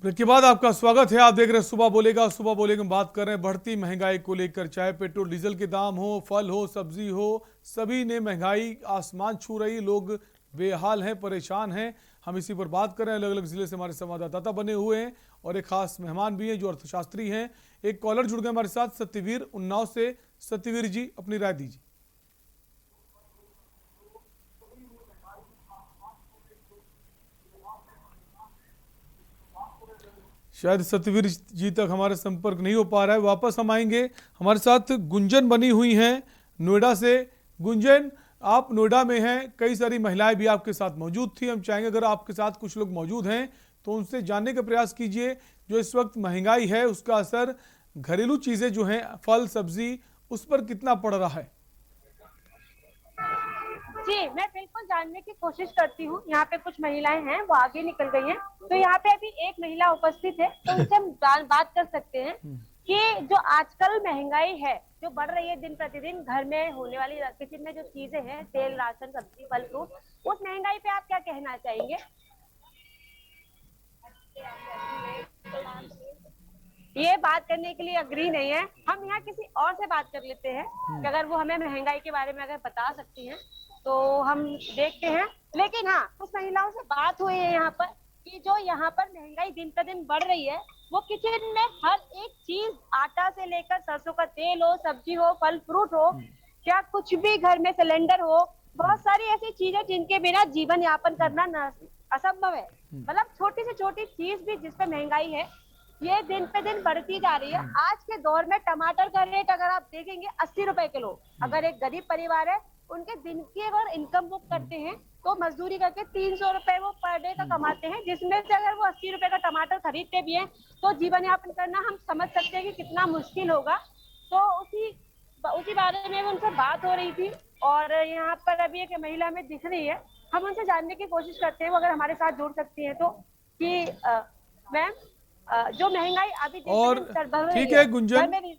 Speaker 1: ब्रेक के बाद आपका स्वागत है। आप देख रहे हैं सुबह बोलेगा। सुबह बोलेगा में बात कर रहे हैं बढ़ती महंगाई को लेकर। चाहे पेट्रोल डीजल के दाम हो, फल हो, सब्जी हो, सभी ने महंगाई आसमान छू रही। लोग बेहाल हैं, परेशान हैं। हम इसी पर बात कर रहे हैं। अलग अलग जिले से हमारे संवाददाता बने हुए हैं और एक खास मेहमान भी हैं जो अर्थशास्त्री हैं। एक कॉलर जुड़ गए हमारे साथ, सत्यवीर उन्नाव से। सत्यवीर जी, अपनी राय दीजिए। शायद सत्यवीर जी तक हमारा संपर्क नहीं हो पा रहा है। वापस हम आएंगे। हमारे साथ गुंजन बनी हुई हैं नोएडा से। गुंजन, आप नोएडा में हैं, कई सारी महिलाएं भी आपके साथ मौजूद थी। हम चाहेंगे अगर आपके साथ कुछ लोग मौजूद हैं तो उनसे जानने का प्रयास कीजिए जो इस वक्त महंगाई है उसका असर घरेलू चीजें जो हैं, फल सब्जी, उस पर कितना पड़ रहा है।
Speaker 2: जी, मैं बिल्कुल जानने की कोशिश करती हूँ। यहाँ पे कुछ महिलाएं हैं, वो आगे निकल गई हैं। तो यहाँ पे अभी एक महिला उपस्थित है, तो उनसे हम बात कर सकते हैं कि जो आजकल महंगाई है जो बढ़ रही है दिन प्रतिदिन, घर में होने वाली किचन में जो चीजें हैं, तेल, राशन, सब्जी, फल, फ्रूट, उस महंगाई पे आप क्या कहना चाहेंगे? ये बात करने के लिए अग्री नहीं है। हम यहाँ किसी और से बात कर लेते हैं कि अगर वो हमें महंगाई के बारे में अगर बता सकती हैं तो हम देखते हैं। लेकिन हाँ, कुछ महिलाओं से बात हुई है यहाँ पर कि जो यहाँ पर महंगाई दिन प्रतिदिन बढ़ रही है, वो किचन में हर एक चीज, आटा से लेकर सरसों का तेल हो, सब्जी हो, फल फ्रूट हो, क्या कुछ भी घर में सिलेंडर हो, बहुत सारी ऐसी चीजें जिनके बिना जीवन यापन करना असंभव है। मतलब छोटी से छोटी चीज भी जिस पे महंगाई है, ये दिन पे दिन बढ़ती जा रही है। आज के दौर में टमाटर का रेट अगर आप देखेंगे 80 रुपए किलो। अगर एक गरीब परिवार है, उनके दिन की अगर इनकम वो करते हैं तो मजदूरी करके 300 रुपए वो पर डे का कमाते हैं, जिसमें से अगर वो 80 रुपए का टमाटर खरीदते भी हैं तो जीवन यापन करना हम समझ सकते हैं कि कितना मुश्किल होगा। तो उसी बारे में उनसे बात हो रही थी और यहाँ पर अभी एक महिला में दिख रही है। हम उनसे जानने की कोशिश करते हैं, वो अगर हमारे साथ जुड़ सकती है तो, कि मैम जो महंगाई अभी
Speaker 1: और ठीक है गुंजन,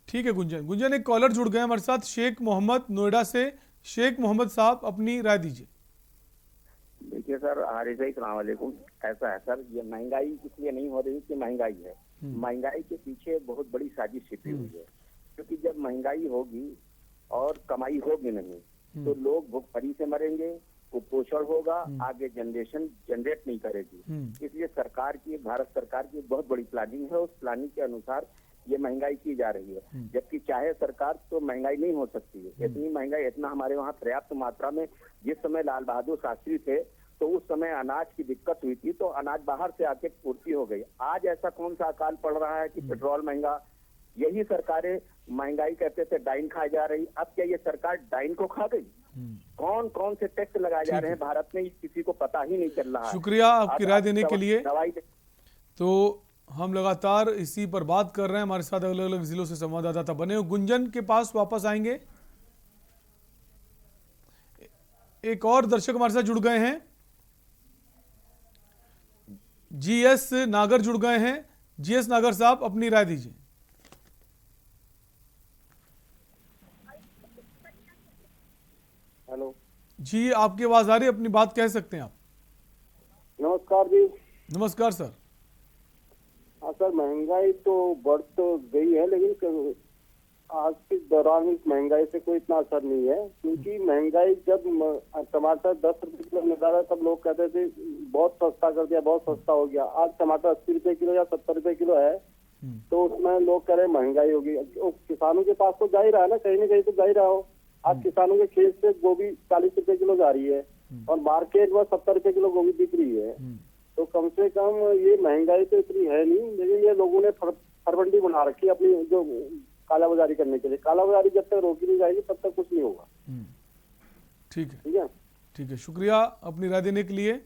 Speaker 1: ठीक है गुंजन, एक कॉलर जुड़ गए हमारे साथ, शेख मोहम्मद नोएडा से। शेख मोहम्मद साहब, अपनी राय दीजिए।
Speaker 8: देखिए सर, हारिस भाई सलाम वालेकुम। ऐसा है सर, ये महंगाई इसलिए नहीं हो रही कि महंगाई है, महंगाई के पीछे बहुत बड़ी साजिश छिपी हुई है। क्योंकि जब महंगाई होगी और कमाई होगी नहीं तो लोग भूखमरी से मरेंगे, कुपोषण होगा, आगे जनरेशन जनरेट नहीं करेगी। इसलिए सरकार की, भारत सरकार की बहुत बड़ी प्लानिंग है। उस प्लानिंग के अनुसार ये महंगाई की जा रही है। जबकि चाहे सरकार तो महंगाई नहीं हो सकती है। इतनी महंगाई, इतना हमारे वहाँ पर्याप्त मात्रा में, जिस समय लाल बहादुर शास्त्री थे तो उस समय अनाज की दिक्कत हुई थी तो अनाज बाहर से आके पूर्ति हो गई। आज ऐसा कौन सा अकाल पड़ रहा है कि पेट्रोल महंगा, यही सरकारें महंगाई कहते थे डाइन खा जा रही। अब क्या ये सरकार डाइन को खा गई? कौन कौन से टैक्स लगाए जा रहे हैं भारत में, किसी को पता ही नहीं चल रहा है।
Speaker 1: शुक्रिया आपकी राय देने के लिए। तो हम लगातार इसी पर बात कर रहे हैं। हमारे साथ अलग अलग जिलों से संवाददाता बने हो। गुंजन के पास वापस आएंगे। एक और दर्शक हमारे साथ जुड़ गए हैं, जीएस नागर जुड़ गए हैं। जीएस नागर साहब, अपनी राय दीजिए।
Speaker 23: हेलो
Speaker 1: जी, आपकी आवाज आ रही है, अपनी बात कह सकते हैं आप।
Speaker 23: नमस्कार जी।
Speaker 1: नमस्कार सर।
Speaker 23: हाँ सर, महंगाई तो बढ़ तो गई है, लेकिन आज के दौरान इस महंगाई से कोई इतना असर नहीं है। क्योंकि महंगाई जब टमाटर 10 रुपए किलो मिल रहा था तब लोग कहते थे बहुत सस्ता कर दिया, बहुत सस्ता हो गया। आज टमाटर 80 रुपए किलो या 70 रुपए किलो है, तो उसमें लोग कह रहे हैं महंगाई होगी। किसानों के पास तो जा ही रहा है ना, कहीं ना कहीं तो जा ही रहा हो। आज किसानों के खेत से गोभी 40 रुपए किलो जा रही है और मार्केट में 70 रुपए किलो गोभी बिक रही है। तो कम से कम ये महंगाई तो इतनी है नहीं, लेकिन ये लोगों ने फरबंदी बना रखी है अपनी जो कालाबाजारी करने के लिए। कालाबाजारी जब तक रोकी नहीं जाएगी तब तक कुछ नहीं होगा।
Speaker 1: ठीक है, ठीक है, शुक्रिया अपनी राय देने के लिए।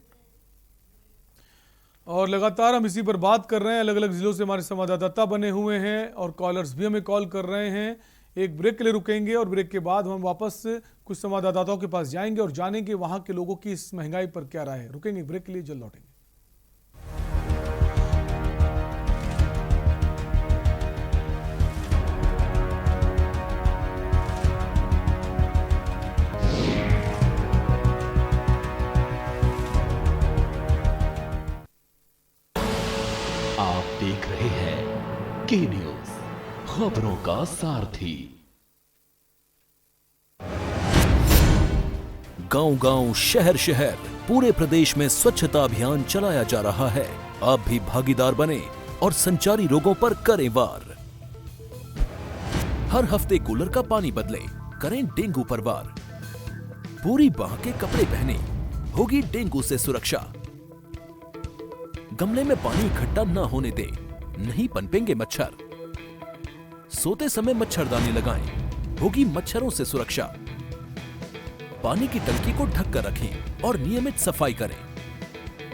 Speaker 1: और लगातार हम इसी पर बात कर रहे हैं। अलग अलग जिलों से हमारे संवाददाता बने हुए हैं और कॉलर्स भी हमें कॉल कर रहे हैं। एक ब्रेक के लिए रुकेंगे और ब्रेक के बाद हम वापस कुछ संवाददाताओं के पास जाएंगे और जानेंगे वहां के लोगों की इस महंगाई पर क्या राय है। रुकेंगे ब्रेक के लिए, जल्द लौटेंगे।
Speaker 11: आप देख रहे हैं के न्यूज, खबरों का सारथी। गांव-गांव, शहर-शहर, पूरे प्रदेश में स्वच्छता अभियान चलाया जा रहा है। आप भी भागीदार बने और संचारी रोगों पर करें वार। हर हफ्ते कूलर का पानी बदलें, करें डेंगू पर वार। पूरी बाह के कपड़े पहने, होगी डेंगू से सुरक्षा। गमले में पानी इकट्ठा न होने दें, नहीं पनपेंगे मच्छर। सोते समय मच्छरदानी लगाएं, होगी मच्छरों से सुरक्षा। पानी की टंकी को ढक कर रखें और नियमित सफाई करें।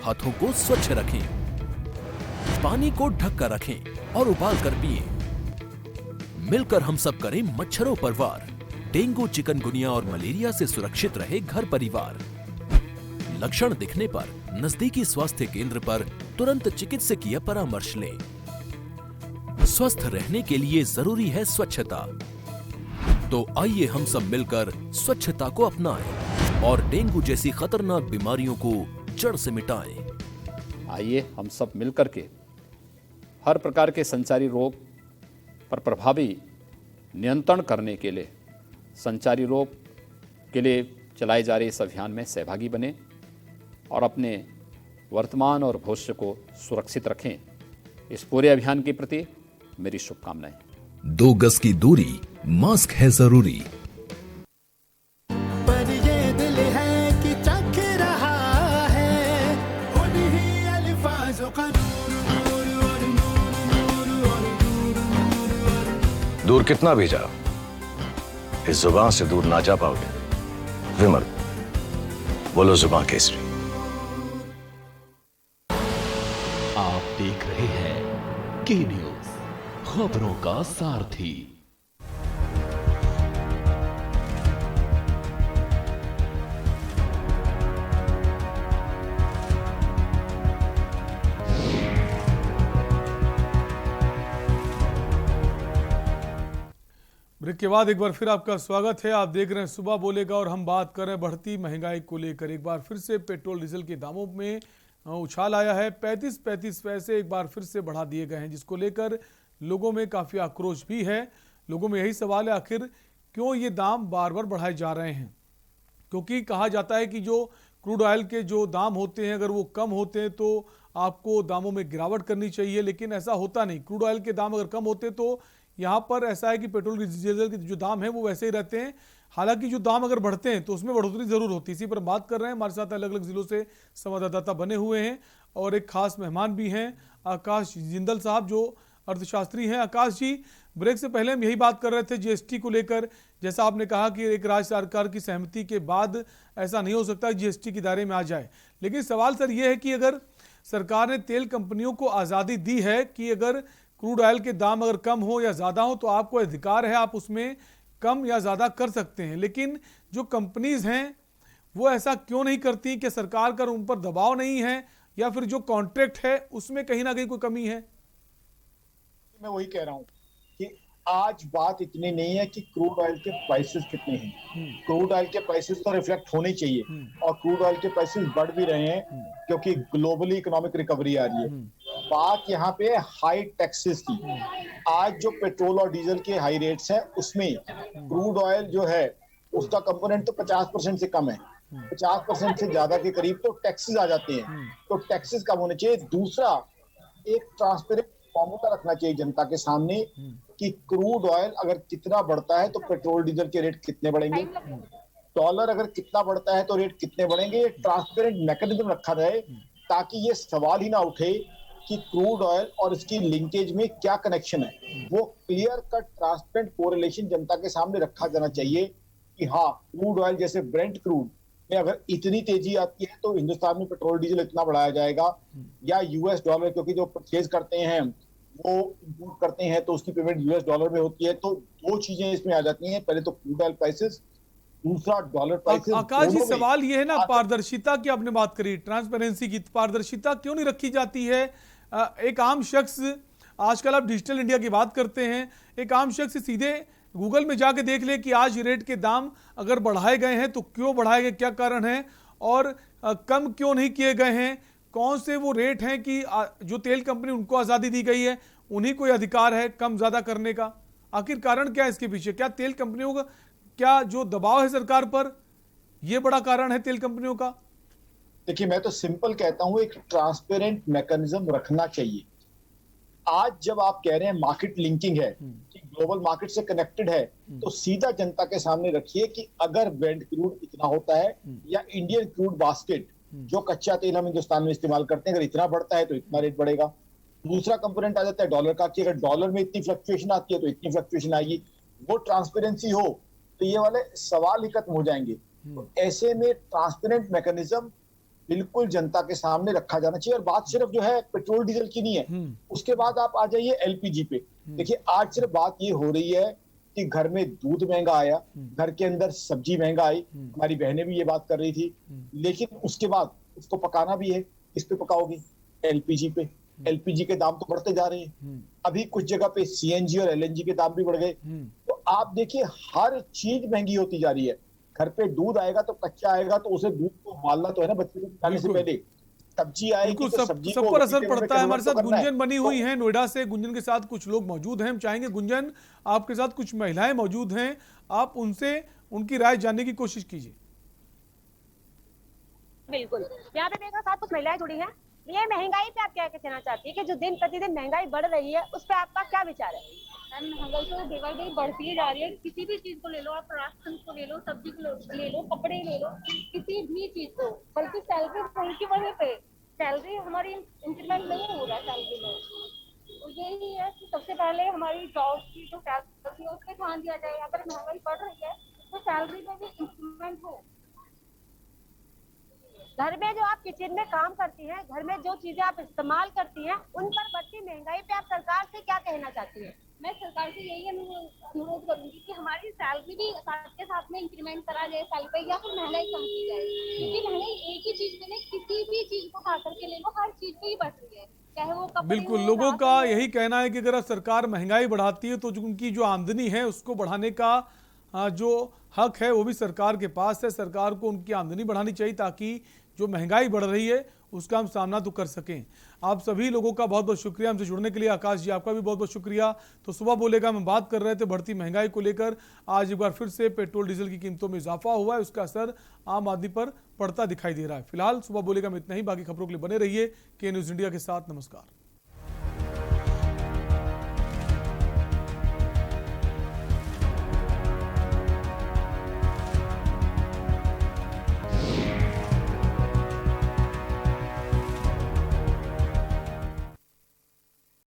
Speaker 11: हाथों को स्वच्छ रखें। पानी को ढक कर रखें और उबाल कर पिएं। मिलकर हम सब करें मच्छरों पर वार। डेंगू, चिकनगुनिया और मलेरिया से सुरक्षित रहे घर परिवार। लक्षण दिखने पर नजदीकी स्वास्थ्य केंद्र पर तुरंत चिकित्सकीय परामर्श लें। स्वस्थ रहने के लिए जरूरी है स्वच्छता। तो आइए हम सब मिलकर स्वच्छता को अपनाएं और डेंगू जैसी खतरनाक बीमारियों को जड़ से मिटाएं।
Speaker 20: आइए हम सब मिलकर के हर प्रकार के संचारी रोग पर प्रभावी नियंत्रण करने के लिए, संचारी रोग के लिए चलाए जा रहे इस अभियान में सहभागी बने और अपने वर्तमान और भविष्य को सुरक्षित रखें। इस पूरे अभियान के प्रति मेरी शुभकामनाएं।
Speaker 11: 2 गज की दूरी, मास्क है जरूरी।
Speaker 14: पर ये दिल है कि चख रहा है उन्हीं अल्फाजों का
Speaker 15: दूर कितना भी जाओ, इस जुबान से दूर ना जा पाओगे। विमल, बोलो जुबान केसरी।
Speaker 11: आप देख रहे हैं के न्यूज, खबरों का सारथी।
Speaker 1: ब्रेक के बाद एक बार फिर आपका स्वागत है। आप देख रहे हैं सुबह बोलेगा और हम बात कर रहे हैं बढ़ती महंगाई को लेकर। एक बार फिर से पेट्रोल डीजल के दामों में उछाल आया है। 35 पैसे एक बार फिर से बढ़ा दिए गए हैं, जिसको लेकर लोगों में काफ़ी आक्रोश भी है। लोगों में यही सवाल है, आखिर क्यों ये दाम बार बार बढ़ाए जा रहे हैं? क्योंकि कहा जाता है कि जो क्रूड ऑयल के जो दाम होते हैं, अगर वो कम होते हैं तो आपको दामों में गिरावट करनी चाहिए, लेकिन ऐसा होता नहीं। क्रूड ऑयल के दाम अगर कम होते तो यहाँ पर ऐसा है कि पेट्रोल डीजल के जो दाम है वो वैसे ही रहते हैं। हालांकि जो दाम अगर बढ़ते हैं तो उसमें बढ़ोतरी जरूर होती है। इसी पर बात कर रहे हैं। हमारे साथ अलग अलग जिलों से संवाददाता बने हुए हैं और एक खास मेहमान भी हैं, आकाश जिंदल साहब, जो अर्थशास्त्री हैं। आकाश जी, ब्रेक से पहले हम यही बात कर रहे थे जीएसटी को लेकर। जैसा आपने कहा कि एक राज्य सरकार की सहमति के बाद ऐसा नहीं हो सकता जीएसटी के दायरे में आ जाए, लेकिन सवाल सर ये है कि अगर सरकार ने तेल कंपनियों को आज़ादी दी है कि अगर क्रूड ऑयल के दाम अगर कम हो या ज़्यादा हो तो आपको अधिकार है, आप उसमें कम या ज़्यादा कर सकते हैं, लेकिन जो कंपनीज हैं वो ऐसा क्यों नहीं करती? कि सरकार का उन पर दबाव नहीं है या फिर जो कॉन्ट्रैक्ट है उसमें कहीं ना कहीं कोई कमी है?
Speaker 16: मैं वही कह रहा हूँ कि आज बात इतनी नहीं है कि क्रूड ऑयल के प्राइसेस कितने हैं। क्रूड ऑयल के प्राइसेस तो रिफ्लेक्ट होने चाहिए और क्रूड ऑयल के प्राइसेस बढ़ भी रहे हैं क्योंकि ग्लोबली इकोनॉमिक रिकवरी आ रही है। बात यहाँ पे हाई टैक्सेस की। आज जो पेट्रोल और डीजल के हाई रेट्स हैं उसमें क्रूड ऑयल जो है उसका कंपोनेंट तो 50% से कम है। 50% से ज्यादा के करीब तो टैक्सेस आ जाते हैं, तो टैक्सेस कम होने चाहिए। दूसरा, एक ट्रांसपेरेंट फॉर्मूला रखना चाहिए जनता के सामने कि क्रूड ऑयल अगर कितना बढ़ता है तो पेट्रोल डीजल के रेट कितने बढ़ेंगे, डॉलर अगर कितना बढ़ता है तो रेट कितने बढ़ेंगे। ये ट्रांसपेरेंट मैकेनिज्म रखा रहे ताकि ये सवाल ही ना उठे कि क्रूड ऑयल और इसकी लिंकेज में क्या कनेक्शन है। वो क्लियर कट ट्रांसपेरेंट कोरिलेशन जनता के सामने रखा जाना चाहिए कि हाँ, क्रूड ऑयल जैसे ब्रेंट क्रूड में अगर इतनी तेजी आती है तो हिंदुस्तान में पेट्रोल डीजल इतना बढ़ाया जाएगा, या यूएस डॉलर, क्योंकि जो परचेज करते हैं वो इंपोर्ट करते हैं तो उसकी पेमेंट यूएस डॉलर में होती है। तो दो चीजें इसमें आ जाती हैं, पहले तो क्रूड ऑयल प्राइसेस, दूसरा डॉलर प्राइसेस।
Speaker 1: आकाश जी, सवाल ये है ना, पारदर्शिता की आपने बात करी, ट्रांसपेरेंसी की, पारदर्शिता क्यों नहीं रखी जाती है? एक आम शख्स, आजकल आप डिजिटल इंडिया की बात करते हैं, एक आम शख्स सीधे गूगल में जाके देख ले कि आज रेट के दाम अगर बढ़ाए गए हैं तो क्यों बढ़ाए गए, क्या कारण है, और कम क्यों नहीं किए गए हैं, कौन से वो रेट हैं कि जो तेल कंपनी उनको आज़ादी दी गई है, उन्हीं को अधिकार है कम ज़्यादा करने का। आखिर कारण क्या है इसके पीछे? क्या तेल कंपनियों का क्या जो दबाव है सरकार पर, यह बड़ा कारण है तेल कंपनियों का?
Speaker 16: देखिए, मैं तो सिंपल कहता हूं, एक ट्रांसपेरेंट मैकेनिज्म रखना चाहिए। आज जब आप कह रहे हैं मार्केट लिंकिंग है कि ग्लोबल मार्केट से कनेक्टेड है, तो सीधा जनता के सामने रखिए कि अगर ब्रेंट क्रूड इतना होता है या इंडियन क्रूड बास्केट जो कच्चा तेल हम हिंदुस्तान में इस्तेमाल करते हैं, अगर इतना बढ़ता है तो इतना रेट बढ़ेगा। दूसरा कंपोनेंट आ जाता है डॉलर का कि अगर डॉलर में इतनी फ्लक्चुएशन आती है तो इतनी फ्लक्चुएशन आएगी। वो ट्रांसपेरेंसी हो तो ये वाले सवाल ही खत्म हो जाएंगे। तो ऐसे में ट्रांसपेरेंट मैकेनिज्म बिल्कुल जनता के सामने रखा जाना चाहिए। और बात सिर्फ जो है पेट्रोल डीजल की नहीं है, उसके बाद आप आ जाइए एलपीजी पे। देखिए, आज सिर्फ बात ये हो रही है कि घर में दूध महंगा आया, घर के अंदर सब्जी महंगा आई, हमारी बहनें भी ये बात कर रही थी, लेकिन उसके बाद उसको पकाना भी है। किस पे पकाओगी? एलपीजी पे। एलपीजी के दाम तो बढ़ते जा रहे हैं, अभी कुछ जगह पे सीएनजी और एलएनजी के दाम भी बढ़ गए। तो आप देखिए, हर चीज महंगी होती जा रही है। घर पे दूध आएगा तो कच्चा आएगा, तो उसे दूध को उबालना तो है ना बच्चे को खिलाने से पहले। सब्जी आएगी तो सब्जी
Speaker 1: सब पर असर पड़ता है। हमारे साथ गुंजन बनी हुई है नोएडा से, गुंजन के साथ कुछ लोग मौजूद हैं, हम चाहेंगे गुंजन आपके साथ कुछ महिलाएं मौजूद हैं, आप उनसे उनकी राय जानने की कोशिश कीजिए।
Speaker 2: बिल्कुल, यहाँ पे मेरे साथ कुछ महिलाएं जुड़ी हैं। ये महंगाई पे आप क्या कहना चाहती है कि जो दिन प्रतिदिन महंगाई बढ़ रही है, उस पर आपका क्या विचार है?
Speaker 3: महंगाई तो डे बाई डे बढ़ती ही जा रही है। किसी भी चीज को ले लो, आप राशन को ले लो, सब्जी को ले लो, कपड़े ले लो, किसी भी चीज को, बल्कि सैलरी उनकी वजह पे सैलरी हमारी इंक्रीमेंट नहीं हो रहा है सैलरी में। तो यही है कि सबसे पहले हमारी जॉब की जो सैलरी है उस पर ध्यान दिया जाए। अगर महंगाई बढ़ रही है तो सैलरी में भी इंक्रीमेंट हो।
Speaker 2: घर में जो आप किचन में काम करती हैं, घर में जो चीजें आप इस्तेमाल करती हैं, उन पर बढ़ती महंगाई पे आप सरकार से क्या कहना चाहती हैं?
Speaker 3: मैं सरकार से यही अनुरोध करूंगी कि हमारी सैलरी भी साथ के साथ में इंक्रीमेंट करा जाए साल पे, या फिर महंगाई कम की जाए। क्योंकि महंगाई एक ही चीज में नहीं, किसी भी चीज को खा करके ले लो, हर चीज पे ही बढ़ रही है, चाहे वो कपड़े।
Speaker 1: बिल्कुल, लोगों का यही कहना है कि अगर सरकार महंगाई बढ़ाती है तो जो उनकी जो आमदनी है उसको बढ़ाने का जो हक है वो भी सरकार के पास है। सरकार को उनकी आमदनी बढ़ानी चाहिए ताकि जो महंगाई बढ़ रही है उसका हम सामना तो कर सकें। आप सभी लोगों का बहुत बहुत शुक्रिया हमसे जुड़ने के लिए। आकाश जी, आपका भी बहुत बहुत शुक्रिया। तो सुबह बोलेगा में बात कर रहे थे बढ़ती महंगाई को लेकर। आज एक बार फिर से पेट्रोल डीजल की कीमतों में इजाफा हुआ है, उसका असर आम आदमी पर पड़ता दिखाई दे रहा है। फिलहाल सुबह बोलेगा में इतना ही। बाकी खबरों के लिए बने रहिए के न्यूज़ इंडिया के साथ। नमस्कार।